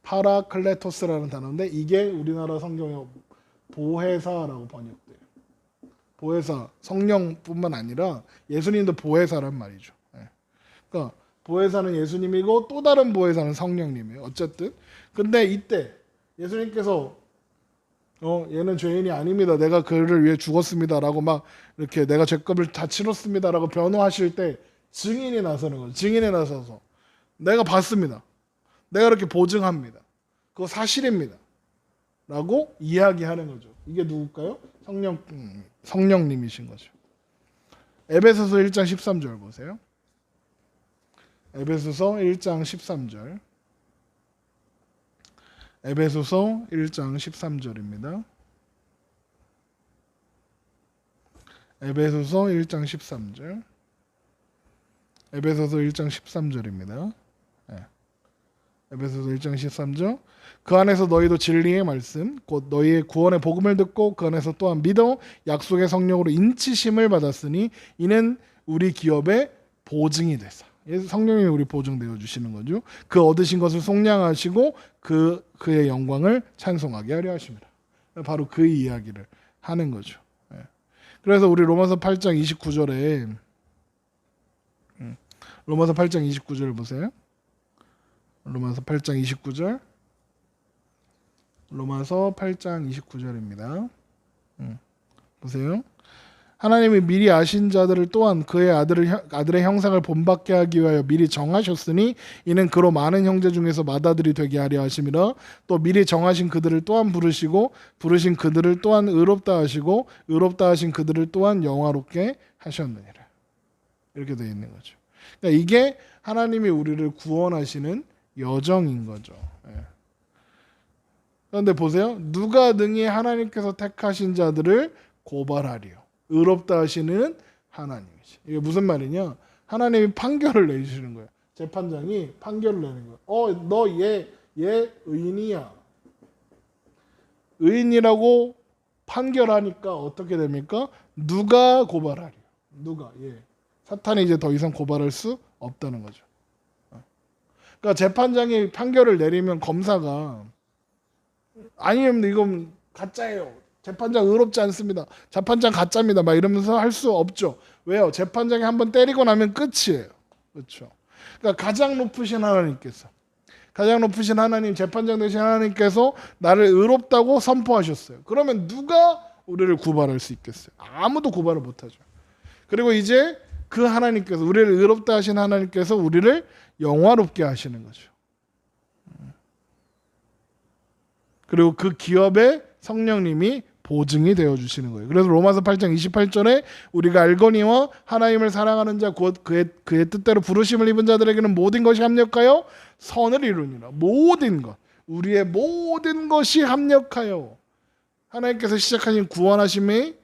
파라클레토스라는 단어인데 이게 우리나라 성경에 보혜사라고 번역돼요. 보혜사, 성령뿐만 아니라 예수님도 보혜사란 말이죠. 그러니까 보혜사는 예수님이고 또 다른 보혜사는 성령님이에요. 어쨌든 근데 이때 예수님께서 얘는 죄인이 아닙니다. 내가 그를 위해 죽었습니다라고 막 이렇게 내가 죄값을 다 치렀습니다라고 변호하실 때 증인이 나서는 거죠. 증인이 나서서 내가 봤습니다. 내가 이렇게 보증합니다. 그거 사실입니다. 라고 이야기하는 거죠. 이게 누굴까요? 성령님이신 거죠. 에베소서 1장 13절 보세요. 에베소서 1장 13절. 에베소서 1장 13절입니다. 에베소서 1장 13절. 에베소서 1장 13절입니다. 에베소서 1장 13절. 그 안에서 너희도 진리의 말씀 곧 너희의 구원의 복음을 듣고 그 안에서 또한 믿어 약속의 성령으로 인치심을 받았으니 이는 우리 기업의 보증이 되사. 성령님이 우리 보증되어 주시는 거죠. 그 얻으신 것을 속량하시고 그의 영광을 찬송하게 하려 하십니다. 바로 그 이야기를 하는 거죠. 그래서 우리 로마서 8장 29절에 로마서 8장 29절 보세요. 로마서 8장 29절. 로마서 8장 29절입니다. 보세요. 하나님이 미리 아신 자들을 또한 그의 아들의 형상을 본받게 하기 위하여 미리 정하셨으니 이는 그로 많은 형제 중에서 맏아들이 되게 하려 하심이라. 또 미리 정하신 그들을 또한 부르시고 부르신 그들을 또한 의롭다 하시고 의롭다 하신 그들을 또한 영화롭게 하셨느니라. 이렇게 되어 있는 거죠. 그러니까 이게 하나님이 우리를 구원하시는 여정인 거죠. 그런데 보세요. 누가 능히 하나님께서 택하신 자들을 고발하리요. 의롭다 하시는 하나님이시. 이게 무슨 말이냐? 하나님이 판결을 내주시는 거예요. 재판장이 판결을 내는 거예요. 너 얘 의인이야. 의인이라고 판결하니까 어떻게 됩니까? 누가 고발하리요. 누가? 사탄이 이제 더 이상 고발할 수 없다는 거죠. 그러니까 재판장이 판결을 내리면 검사가 아니면 이건 가짜예요. 재판장 의롭지 않습니다. 재판장 가짜입니다. 막 이러면서 할 수 없죠. 왜요? 재판장이 한번 때리고 나면 끝이에요. 그렇죠. 그러니까 가장 높으신 하나님, 재판장 되신 하나님께서 나를 의롭다고 선포하셨어요. 그러면 누가 우리를 고발할 수 있겠어요? 아무도 고발을 못하죠. 그리고 이제 그 하나님께서 우리를 의롭다 하신 하나님께서 우리를 영화롭게 하시는 거죠. 그리고 그 기업에 성령님이 보증이 되어 주시는 거예요. 그래서 로마서 8장 28절에 우리가 알거니와 하나님을 사랑하는 자 곧 그의 뜻대로 부르심을 입은 자들에게는 모든 것이 합력하여 선을 이루니라. 모든 것, 우리의 모든 것이 합력하여 하나님께서 시작하신 구원하심의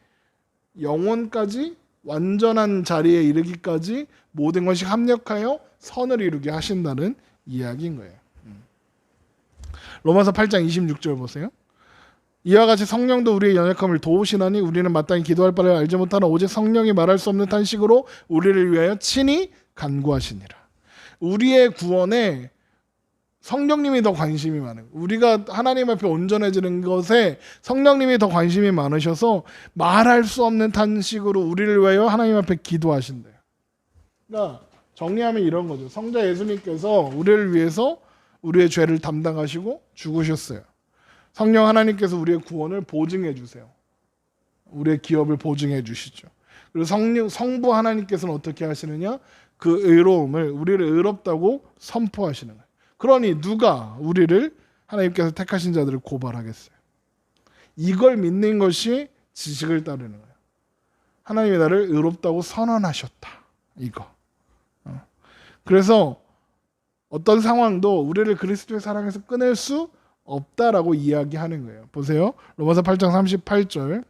영원까지 완전한 자리에 이르기까지 모든 것이 합력하여 선을 이루게 하신다는 이야기인 거예요. 로마서 8장 26절 보세요. 이와 같이 성령도 우리의 연약함을 도우시나니 우리는 마땅히 기도할 바를 알지 못하나 오직 성령이 말할 수 없는 탄식으로 우리를 위하여 친히 간구하시니라. 우리의 구원에 성령님이 더 관심이 많아요. 우리가 하나님 앞에 온전해지는 것에 성령님이 더 관심이 많으셔서 말할 수 없는 탄식으로 우리를 위하여 하나님 앞에 기도하신대요. 그러니까 정리하면 이런 거죠. 성자 예수님께서 우리를 위해서 우리의 죄를 담당하시고 죽으셨어요. 성령 하나님께서 우리의 구원을 보증해 주세요. 우리의 기업을 보증해 주시죠. 그리고 성부 하나님께서는 어떻게 하시느냐? 그 의로움을 우리를 의롭다고 선포하시는 거예요. 그러니 누가 우리를 하나님께서 택하신 자들을 고발하겠어요? 이걸 믿는 것이 지식을 따르는 거예요. 하나님이 나를 의롭다고 선언하셨다. 이거. 그래서 어떤 상황도 우리를 그리스도의 사랑에서 끊을 수 없다라고 이야기하는 거예요. 보세요. 로마서 8장 38절.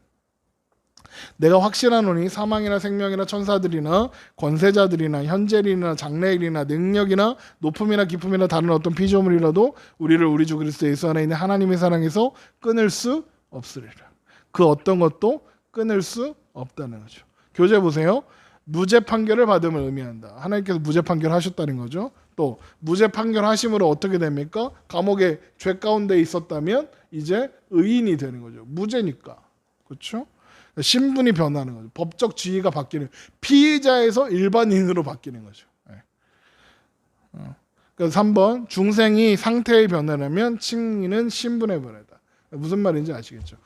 내가 확신하노니 사망이나 생명이나 천사들이나 권세자들이나 현재일이나 장래일이나 능력이나 높음이나 깊음이나 다른 어떤 피조물이라도 우리를 우리 주 그리스도 예수 안에 있는 하나님의 사랑에서 끊을 수 없으리라. 그 어떤 것도 끊을 수 없다는 거죠. 교재 보세요. 무죄 판결을 받음을 의미한다. 하나님께서 무죄 판결하셨다는 거죠. 또 무죄 판결하심으로 어떻게 됩니까? 감옥에 죄 가운데 있었다면 이제 의인이 되는 거죠. 무죄니까. 그렇죠? 신분이 변하는 거죠. 법적 지위가 바뀌는, 피의자에서 일반인으로 바뀌는 거죠. 그래서 3번 중생이 상태의 변화라면 칭의는 신분의 변화다. 무슨 말인지 아시겠죠?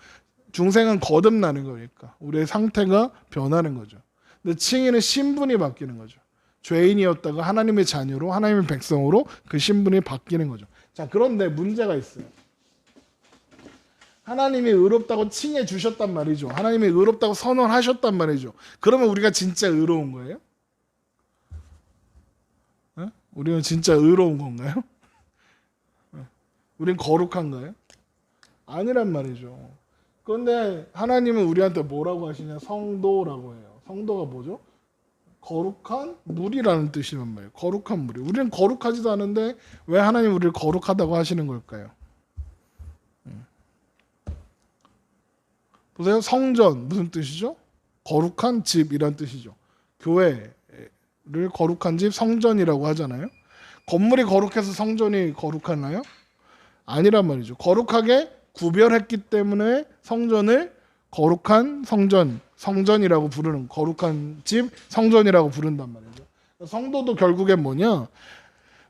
중생은 거듭나는 거니까 우리의 상태가 변하는 거죠. 근데 칭의는 신분이 바뀌는 거죠. 죄인이었다가 하나님의 자녀로, 하나님의 백성으로 그 신분이 바뀌는 거죠. 자, 그런데 문제가 있어요. 하나님이 의롭다고 칭해 주셨단 말이죠. 하나님이 의롭다고 선언하셨단 말이죠. 그러면 우리가 진짜 의로운 거예요? 우리는 진짜 의로운 건가요? 우린 거룩한가요? 아니란 말이죠. 그런데 하나님은 우리한테 뭐라고 하시냐? 성도라고 해요. 성도가 뭐죠? 거룩한 물이라는 뜻이란 말이에요. 거룩한 물이. 우리는 거룩하지도 않은데 왜 하나님 우리를 거룩하다고 하시는 걸까요? 보세요. 성전 무슨 뜻이죠? 거룩한 집이란 뜻이죠. 교회를 거룩한 집 성전이라고 하잖아요. 건물이 거룩해서 성전이 거룩하나요? 아니란 말이죠. 거룩하게 구별했기 때문에 성전을 거룩한 성전, 성전이라고 부르는, 거룩한 집 성전이라고 부른단 말이죠. 성도도 결국엔 뭐냐?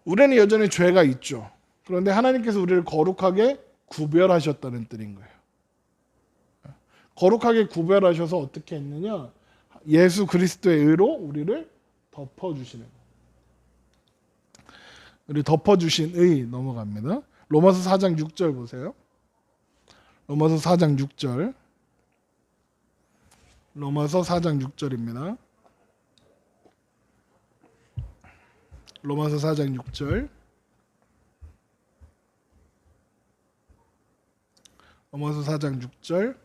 우리는 여전히 죄가 있죠. 그런데 하나님께서 우리를 거룩하게 구별하셨다는 뜻인 거예요. 거룩하게 구별하셔서 어떻게 했느냐? 예수 그리스도의 의로 우리를 덮어주시는 거예요. 우리 덮어주신 의 넘어갑니다. 로마서 4장 6절 보세요. 로마서 4장 6절. 로마서 4장 6절입니다. 로마서 4장 6절. 로마서 4장 6절.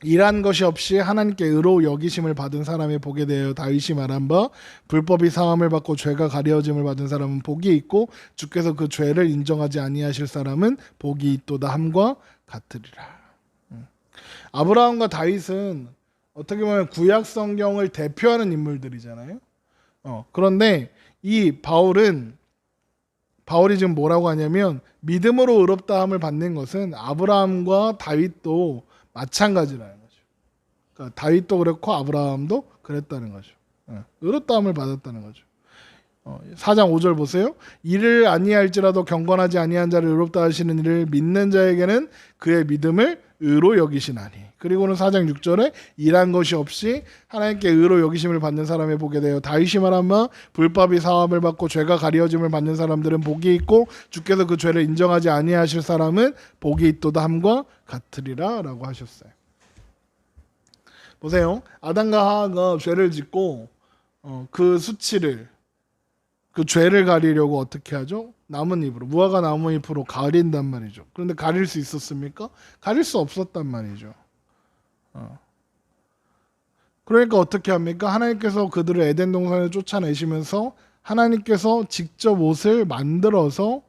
일한 것이 없이 하나님께 의로 여기심을 받은 사람의 복에 대하여 다윗이 말한 바 불법이 사함을 받고 죄가 가려짐을 받은 사람은 복이 있고 주께서 그 죄를 인정하지 아니하실 사람은 복이 있도다 함과 같으리라. 아브라함과 다윗은 어떻게 보면 구약 성경을 대표하는 인물들이잖아요. 그런데 이 바울이 지금 뭐라고 하냐면 믿음으로 의롭다함을 받는 것은 아브라함과 다윗도 마찬가지라는 거죠. 그러니까 다윗도 그렇고 아브라함도 그랬다는 거죠. 의롭다함을 받았다는 거죠. 4장 5절 보세요. 이를 아니할지라도 경건하지 아니한 자를 의롭다 하시는 이를 믿는 자에게는 그의 믿음을 의로 여기시나니. 그리고는 4장 6절에 일한 것이 없이 하나님께 의로 여기심을 받는 사람의 복에 대하여 다윗이 말한 바 불법이 사함을 받고 죄가 가려짐을 받는 사람들은 복이 있고 주께서 그 죄를 인정하지 아니하실 사람은 복이 있도다 함과 같으리라 라고 하셨어요. 보세요. 아담과 하와가 죄를 짓고 그 수치를 그 죄를 가리려고 어떻게 하죠? 나뭇잎으로, 무화과 나뭇잎으로 가린단 말이죠. 그런데 가릴 수 있었습니까? 가릴 수 없었단 말이죠. 그러니까 어떻게 합니까? 하나님께서 그들을 에덴 동산에 쫓아내시면서 하나님께서 직접 옷을 만들어서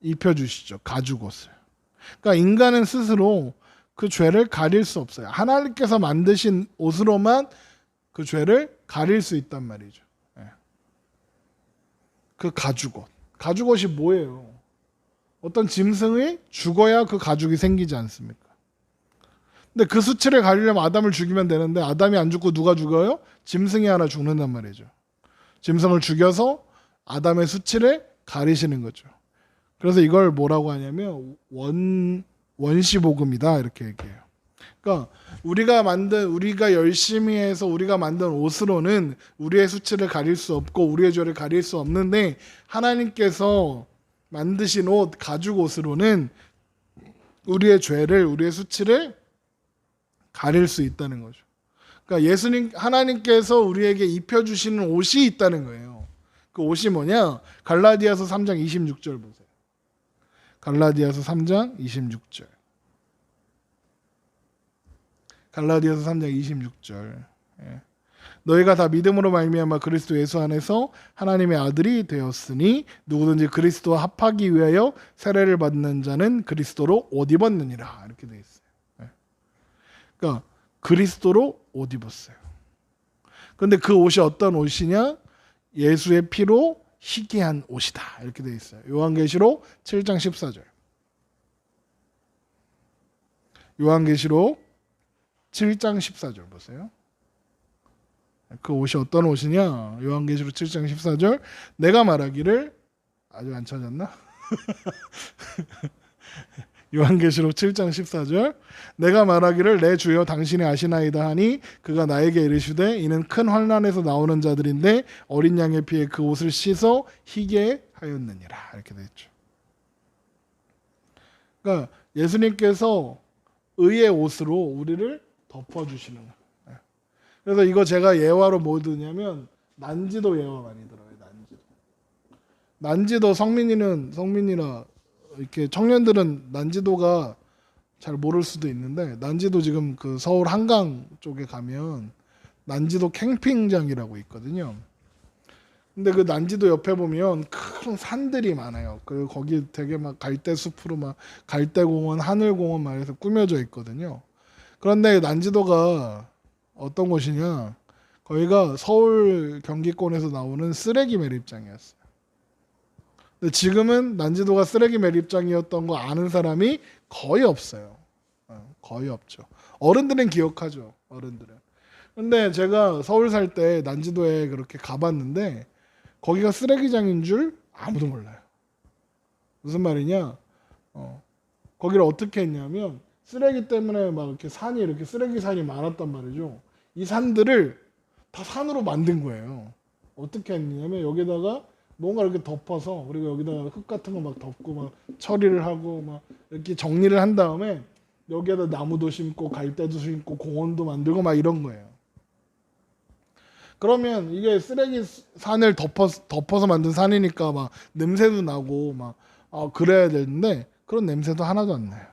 입혀주시죠. 가죽 옷을. 그러니까 인간은 스스로 그 죄를 가릴 수 없어요. 하나님께서 만드신 옷으로만 그 죄를 가릴 수 있단 말이죠. 그 가죽옷. 가죽옷이 뭐예요? 어떤 짐승이 죽어야 그 가죽이 생기지 않습니까? 근데 그 수치를 가리려면 아담을 죽이면 되는데 아담이 안 죽고 누가 죽어요? 짐승이 하나 죽는단 말이죠. 짐승을 죽여서 아담의 수치를 가리시는 거죠. 그래서 이걸 뭐라고 하냐면 원시복음이다 이렇게 얘기해요. 그러니까 우리가 열심히 해서 우리가 만든 옷으로는 우리의 수치를 가릴 수 없고 우리의 죄를 가릴 수 없는데 하나님께서 만드신 옷, 가죽 옷으로는 우리의 죄를, 우리의 수치를 가릴 수 있다는 거죠. 그러니까 하나님께서 우리에게 입혀주시는 옷이 있다는 거예요. 그 옷이 뭐냐? 갈라디아서 3장 26절 보세요. 갈라디아서 3장 26절. 갈라디아서 3장 26절. 너희가 다 믿음으로 말미암아 그리스도 예수 안에서 하나님의 아들이 되었으니 누구든지 그리스도와 합하기 위하여 세례를 받는 자는 그리스도로 옷 입었느니라. 이렇게 되어 있어요. 그러니까 그리스도로 옷 입었어요. 그런데 그 옷이 어떤 옷이냐? 예수의 피로 희게한 옷이다. 이렇게 되어 있어요. 요한계시록 7장 14절. 요한계시록 7장 14절 보세요. 그 옷이 어떤 옷이냐? 요한계시록 7장 14절. 내가 말하기를 아직 안 찾았나? 요한계시록 7장 14절. 내가 말하기를 내 주여 당신이 아시나이다 하니 그가 나에게 이르시되 이는 큰 환난에서 나오는 자들인데 어린 양의 피에 그 옷을 씻어 희게 하였느니라. 이렇게 되어 있죠. 그러니까 예수님께서 의의 옷으로 우리를 덮어주시는 거예요. 그래서 이거 제가 예화로 뭐 드냐면 난지도 예화 많이 들어요. 난지도 성민이나 이렇게 청년들은 난지도가 잘 모를 수도 있는데 난지도 지금 그 서울 한강 쪽에 가면 난지도 캠핑장이라고 있거든요. 근데 그 난지도 옆에 보면 큰 산들이 많아요. 그 거기 되게 막 갈대숲으로 막 갈대공원, 하늘공원 막 해서 꾸며져 있거든요. 그런데 난지도가 어떤 곳이냐? 거기가 서울 경기권에서 나오는 쓰레기 매립장이었어요. 근데 지금은 난지도가 쓰레기 매립장이었던 거 아는 사람이 거의 없어요. 거의 없죠. 어른들은 기억하죠. 어른들은. 근데 제가 서울 살 때 난지도에 그렇게 가봤는데 거기가 쓰레기장인 줄 아무도 몰라요. 무슨 말이냐? 거기를 어떻게 했냐면 쓰레기 때문에 막 이렇게 산이 이렇게 쓰레기 산이 많았단 말이죠. 이 산들을 다 산으로 만든 거예요. 어떻게 했냐면 여기다가 뭔가 이렇게 덮어서 그리고 여기다가 흙 같은 거 막 덮고 막 처리를 하고 막 이렇게 정리를 한 다음에 여기에다 나무도 심고 갈대도 심고 공원도 만들고 막 이런 거예요. 그러면 이게 쓰레기 산을 덮어서 만든 산이니까 막 냄새도 나고 막 그래야 되는데 그런 냄새도 하나도 안 나요.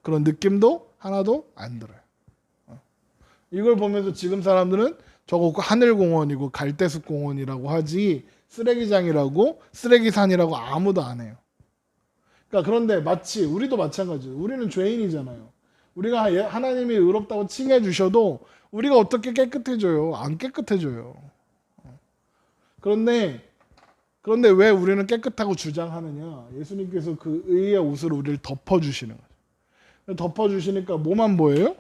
그런 느낌도 하나도 안 들어요. 이걸 보면서 지금 사람들은 저거 하늘공원이고 갈대숲공원이라고 하지 쓰레기장이라고 쓰레기산이라고 아무도 안 해요. 그러니까 그런데 마치 우리도 마찬가지예요. 우리는 죄인이잖아요. 우리가 하나님이 의롭다고 칭해 주셔도 우리가 어떻게 깨끗해져요? 안 깨끗해져요. 그런데 왜 우리는 깨끗하고 주장하느냐? 예수님께서 그 의의 옷으로 우리를 덮어주시는 거죠. 덮어주시니까 뭐만 보여요?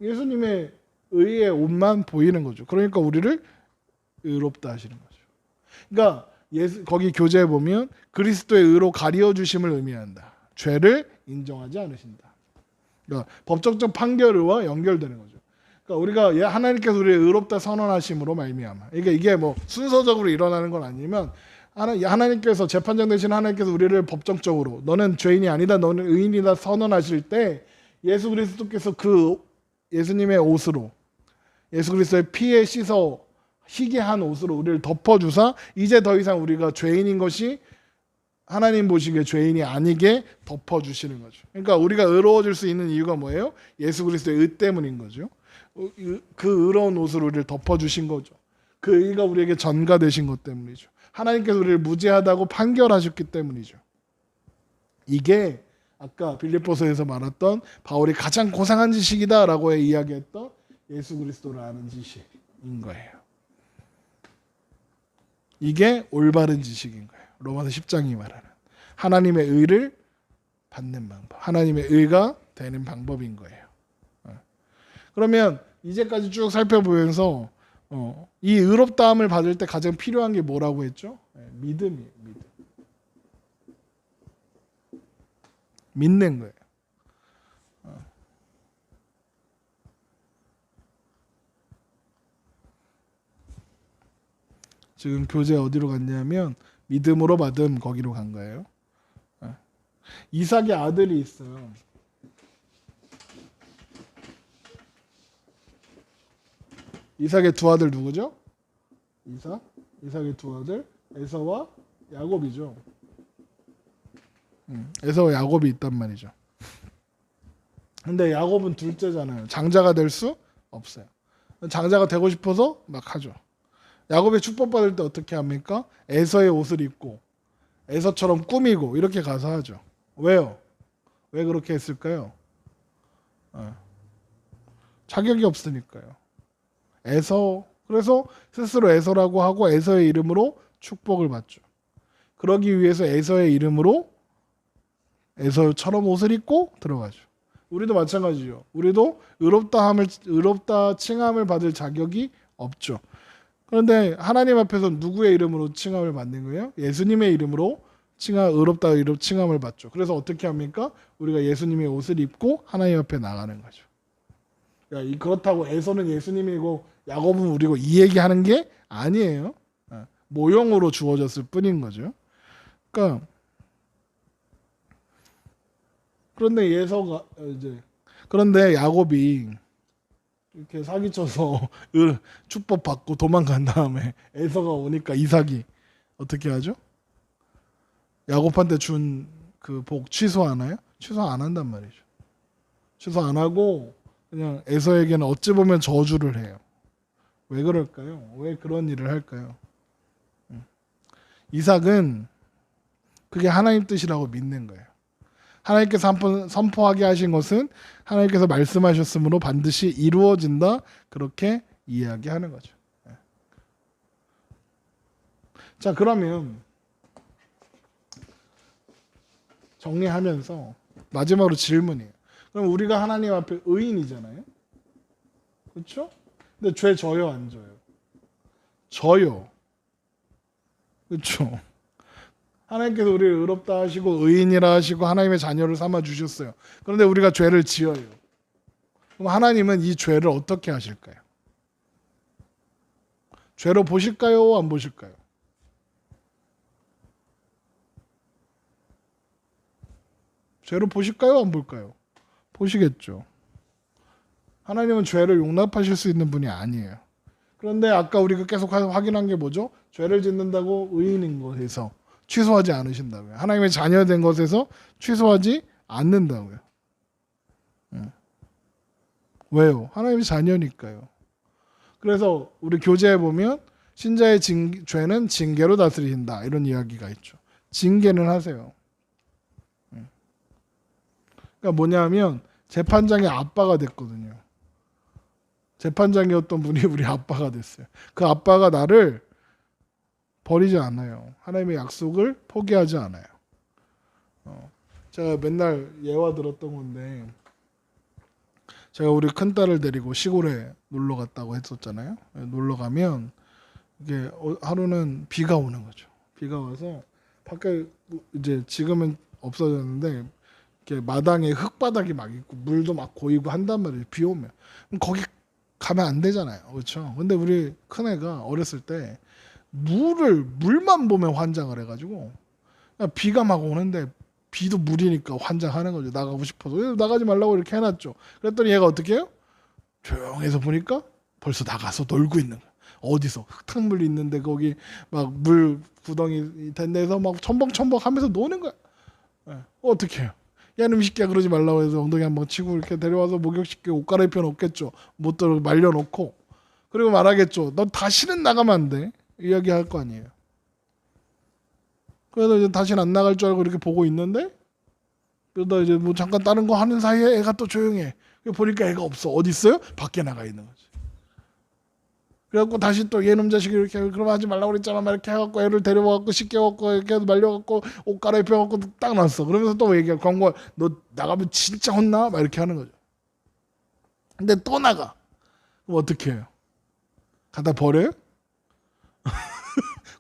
예수님의 의의 옷만 보이는 거죠. 그러니까 우리를 의롭다 하시는 거죠. 그러니까 거기 교재에 보면 그리스도의 의로 가리워 주심을 의미한다. 죄를 인정하지 않으신다. 그러니까 법적적 판결과 연결되는 거죠. 그러니까 우리가 하나님께서 우리를 의롭다 선언하심으로 말미암아. 그러니까 이게 뭐 순서적으로 일어나는 건 아니지만 하나님께서 재판장 되신 하나님께서 우리를 법정적으로 너는 죄인이 아니다, 너는 의인이다 선언하실 때 예수 그리스도께서 그 예수님의 옷으로 예수 그리스도의 피에 씻어 희게 한 옷으로 우리를 덮어주사 이제 더 이상 우리가 죄인인 것이 하나님 보시기에 죄인이 아니게 덮어주시는 거죠. 그러니까 우리가 의로워질 수 있는 이유가 뭐예요? 예수 그리스도의 의 때문인 거죠. 그 의로운 옷으로 우리를 덮어주신 거죠. 그 의가 우리에게 전가되신 것 때문이죠. 하나님께서 우리를 무죄하다고 판결하셨기 때문이죠. 이게 아까 빌립보서에서 말했던 바울이 가장 고상한 지식이다라고 이야기했던 예수 그리스도를 아는 지식인 거예요. 이게 올바른 지식인 거예요. 로마서 10장이 말하는 하나님의 의를 받는 방법, 하나님의 의가 되는 방법인 거예요. 그러면 이제까지 쭉 살펴보면서 이 의롭다함을 받을 때 가장 필요한 게 뭐라고 했죠? 믿음이에요. 믿음. 믿는 거예요. 지금 교재 어디로 갔냐면 믿음으로 받음 거기로 간 거예요. 이삭의 아들이 있어요. 이삭의 두 아들 누구죠? 이삭의 두 아들 에서와 야곱이죠. 에서와 야곱이 있단 말이죠. 근데 야곱은 둘째잖아요. 장자가 될 수 없어요. 장자가 되고 싶어서 막 하죠. 야곱의 축복받을 때 어떻게 합니까? 에서의 옷을 입고 에서처럼 꾸미고 이렇게 가서 하죠. 왜요? 왜 그렇게 했을까요? 자격이 없으니까요. 그래서 스스로 에서라고 하고 에서의 이름으로 축복을 받죠. 그러기 위해서 에서의 이름으로 에서처럼 옷을 입고 들어가죠. 우리도 마찬가지죠. 우리도 의롭다 칭함을 받을 자격이 없죠. 그런데 하나님 앞에서 누구의 이름으로 칭함을 받는 거예요? 예수님의 이름으로 의롭다 칭함을 받죠. 그래서 어떻게 합니까? 우리가 예수님의 옷을 입고 하나님 앞에 나가는 거죠. 그렇다고 에서는 예수님이고 야곱은 우리고 이 얘기하는 게 아니에요. 모형으로 주어졌을 뿐인 거죠. 그러니까 그런데 야곱이 이렇게 사기쳐서 축복 받고 도망간 다음에 에서가 오니까 이삭이 어떻게 하죠? 야곱한테 준 그 복 취소하나요? 취소 안 한단 말이죠. 취소 안 하고 그냥 에서에게는 어찌 보면 저주를 해요. 왜 그럴까요? 왜 그런 일을 할까요? 이삭은 그게 하나님 뜻이라고 믿는 거예요. 하나님께서 한번 선포하게 하신 것은 하나님께서 말씀하셨으므로 반드시 이루어진다. 그렇게 이야기하는 거죠. 자, 그러면 정리하면서 마지막으로 질문이에요. 그럼 우리가 하나님 앞에 의인이잖아요. 그렇죠? 근데 죄 져요, 안 져요? 져요. 그렇죠? 하나님께서 우리를 의롭다 하시고 의인이라 하시고 하나님의 자녀를 삼아 주셨어요. 그런데 우리가 죄를 지어요. 그럼 하나님은 이 죄를 어떻게 하실까요? 죄로 보실까요? 안 보실까요? 죄로 보실까요? 안 볼까요? 보시겠죠. 하나님은 죄를 용납하실 수 있는 분이 아니에요. 그런데 아까 우리가 계속 확인한 게 뭐죠? 죄를 짓는다고 의인인 것에서 취소하지 않으신다고요. 하나님의 자녀된 것에서 취소하지 않는다고요. 왜요? 하나님의 자녀니까요. 그래서 우리 교재에 보면 신자의 죄는 징계로 다스리신다 이런 이야기가 있죠. 징계는 하세요. 그러니까 뭐냐면 재판장의 아빠가 됐거든요. 재판장이었던 분이 우리 아빠가 됐어요. 그 아빠가 나를 버리지 않아요. 하나님의 약속을 포기하지 않아요. 제가 맨날 예화 들었던 건데 제가 우리 큰딸을 데리고 시골에 놀러 갔다고 했었잖아요. 놀러 가면 이게 하루는 비가 오는 거죠. 비가 와서 밖에 이제 지금은 없어졌는데 이렇게 마당에 흙바닥이 막 있고 물도 막 고이고 한단 말이에요. 비 오면 그럼 거기 가면 안 되잖아요. 그렇죠? 근데 우리 큰애가 어렸을 때 물만 보면 환장을 해가지고 비가 막 오는데 비도 물이니까 환장하는 거죠. 나가고 싶어서 나가지 말라고 이렇게 해놨죠. 그랬더니 얘가 어떻게 해요? 조용해서 보니까 벌써 나가서 놀고 있는 거야. 어디서 흙탕물 있는데 거기 막 물 구덩이 된 데서 막 첨벙첨벙 하면서 노는 거야. 어떻게 해요? 야, 놈 새끼야 그러지 말라고 해서 엉덩이 한번 치고 이렇게 데려와서 목욕시키고 옷 갈아입혀 놓겠죠. 못 들어 말려놓고 그리고 말하겠죠. 너 다시는 나가면 안 돼. 이야기할 거 아니에요. 그래서 이제 다시는 안 나갈 줄 알고 이렇게 보고 있는데 그러다 이제 뭐 잠깐 다른 거 하는 사이에 애가 또 조용해. 보니까 애가 없어. 어디 있어요? 밖에 나가 있는 거지. 그래갖고 다시 또 얘놈 자식이 이렇게 그러면 하지 말라고 그랬잖아 막 이렇게 해갖고 애를 데려와갖고 씻겨갖고 이렇게 말려갖고 옷 갈아입혀갖고 딱 놨어. 그러면서 또 얘기해. 광고 너 나가면 진짜 혼나? 막 이렇게 하는 거죠. 근데 또 나가. 그럼 어떻게 해요? 갖다 버려요?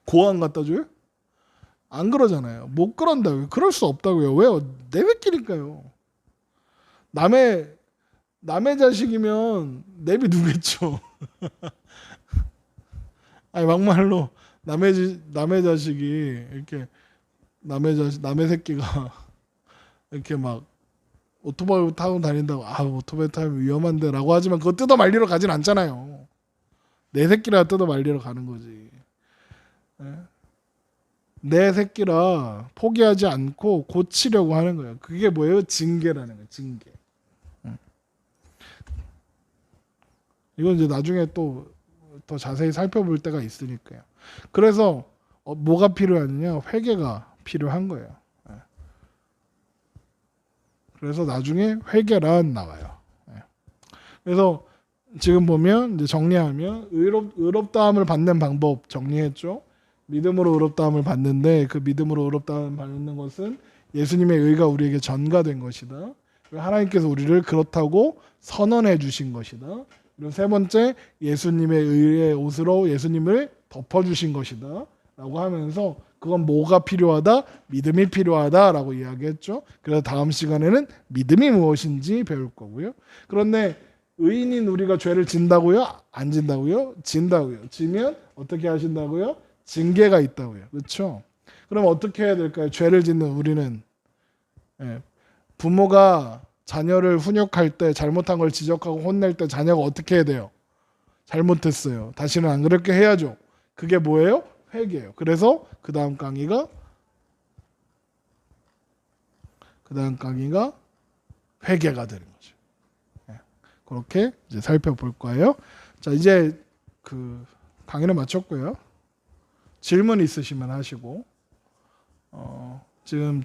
고안 갖다 줘요? 안 그러잖아요. 못 그런다고요. 그럴 수 없다고요. 왜요? 내 새끼니까요. 남의 자식이면 내비두겠죠. 아니 막말로 남의 자식이 이렇게 남의 새끼가 이렇게 막 오토바이 타고 다닌다고 오토바이 타면 위험한데라고 하지만 그거 뜯어 말리러 가진 않잖아요. 내 새끼라 뜯어 말리러 가는 거지. 내 새끼라 포기하지 않고 고치려고 하는 거예요. 그게 뭐예요? 징계라는 거예요. 징계. 이건 이제 나중에 또 더 자세히 살펴볼 때가 있으니까요. 그래서 뭐가 필요하느냐? 회개가 필요한 거예요. 그래서 나중에 회개란 나와요. 그래서 지금 보면 이제 정리하면 의롭다함을 받는 방법 정리했죠. 믿음으로 의롭다함을 받는데 그 믿음으로 의롭다함을 받는 것은 예수님의 의가 우리에게 전가된 것이다. 하나님께서 우리를 그렇다고 선언해 주신 것이다. 그리고 세 번째 예수님의 의의 옷으로 예수님을 덮어주신 것이다 라고 하면서 그건 뭐가 필요하다? 믿음이 필요하다라고 이야기했죠. 그래서 다음 시간에는 믿음이 무엇인지 배울 거고요. 그런데 의인인 우리가 죄를 진다고요? 안 진다고요? 진다고요. 지면 어떻게 하신다고요? 징계가 있다고요. 그렇죠? 그럼 어떻게 해야 될까요? 죄를 짓는 우리는 부모가 자녀를 훈육할 때 잘못한 걸 지적하고 혼낼 때 자녀가 어떻게 해야 돼요? 잘못했어요. 다시는 안 그렇게 해야죠. 그게 뭐예요? 회개예요. 그래서 그 다음 강의가 회개가 되는 거죠. 예. 그렇게 이제 살펴볼 거예요. 자, 이제 그 강의는 마쳤고요. 질문 있으시면 하시고 지금 제가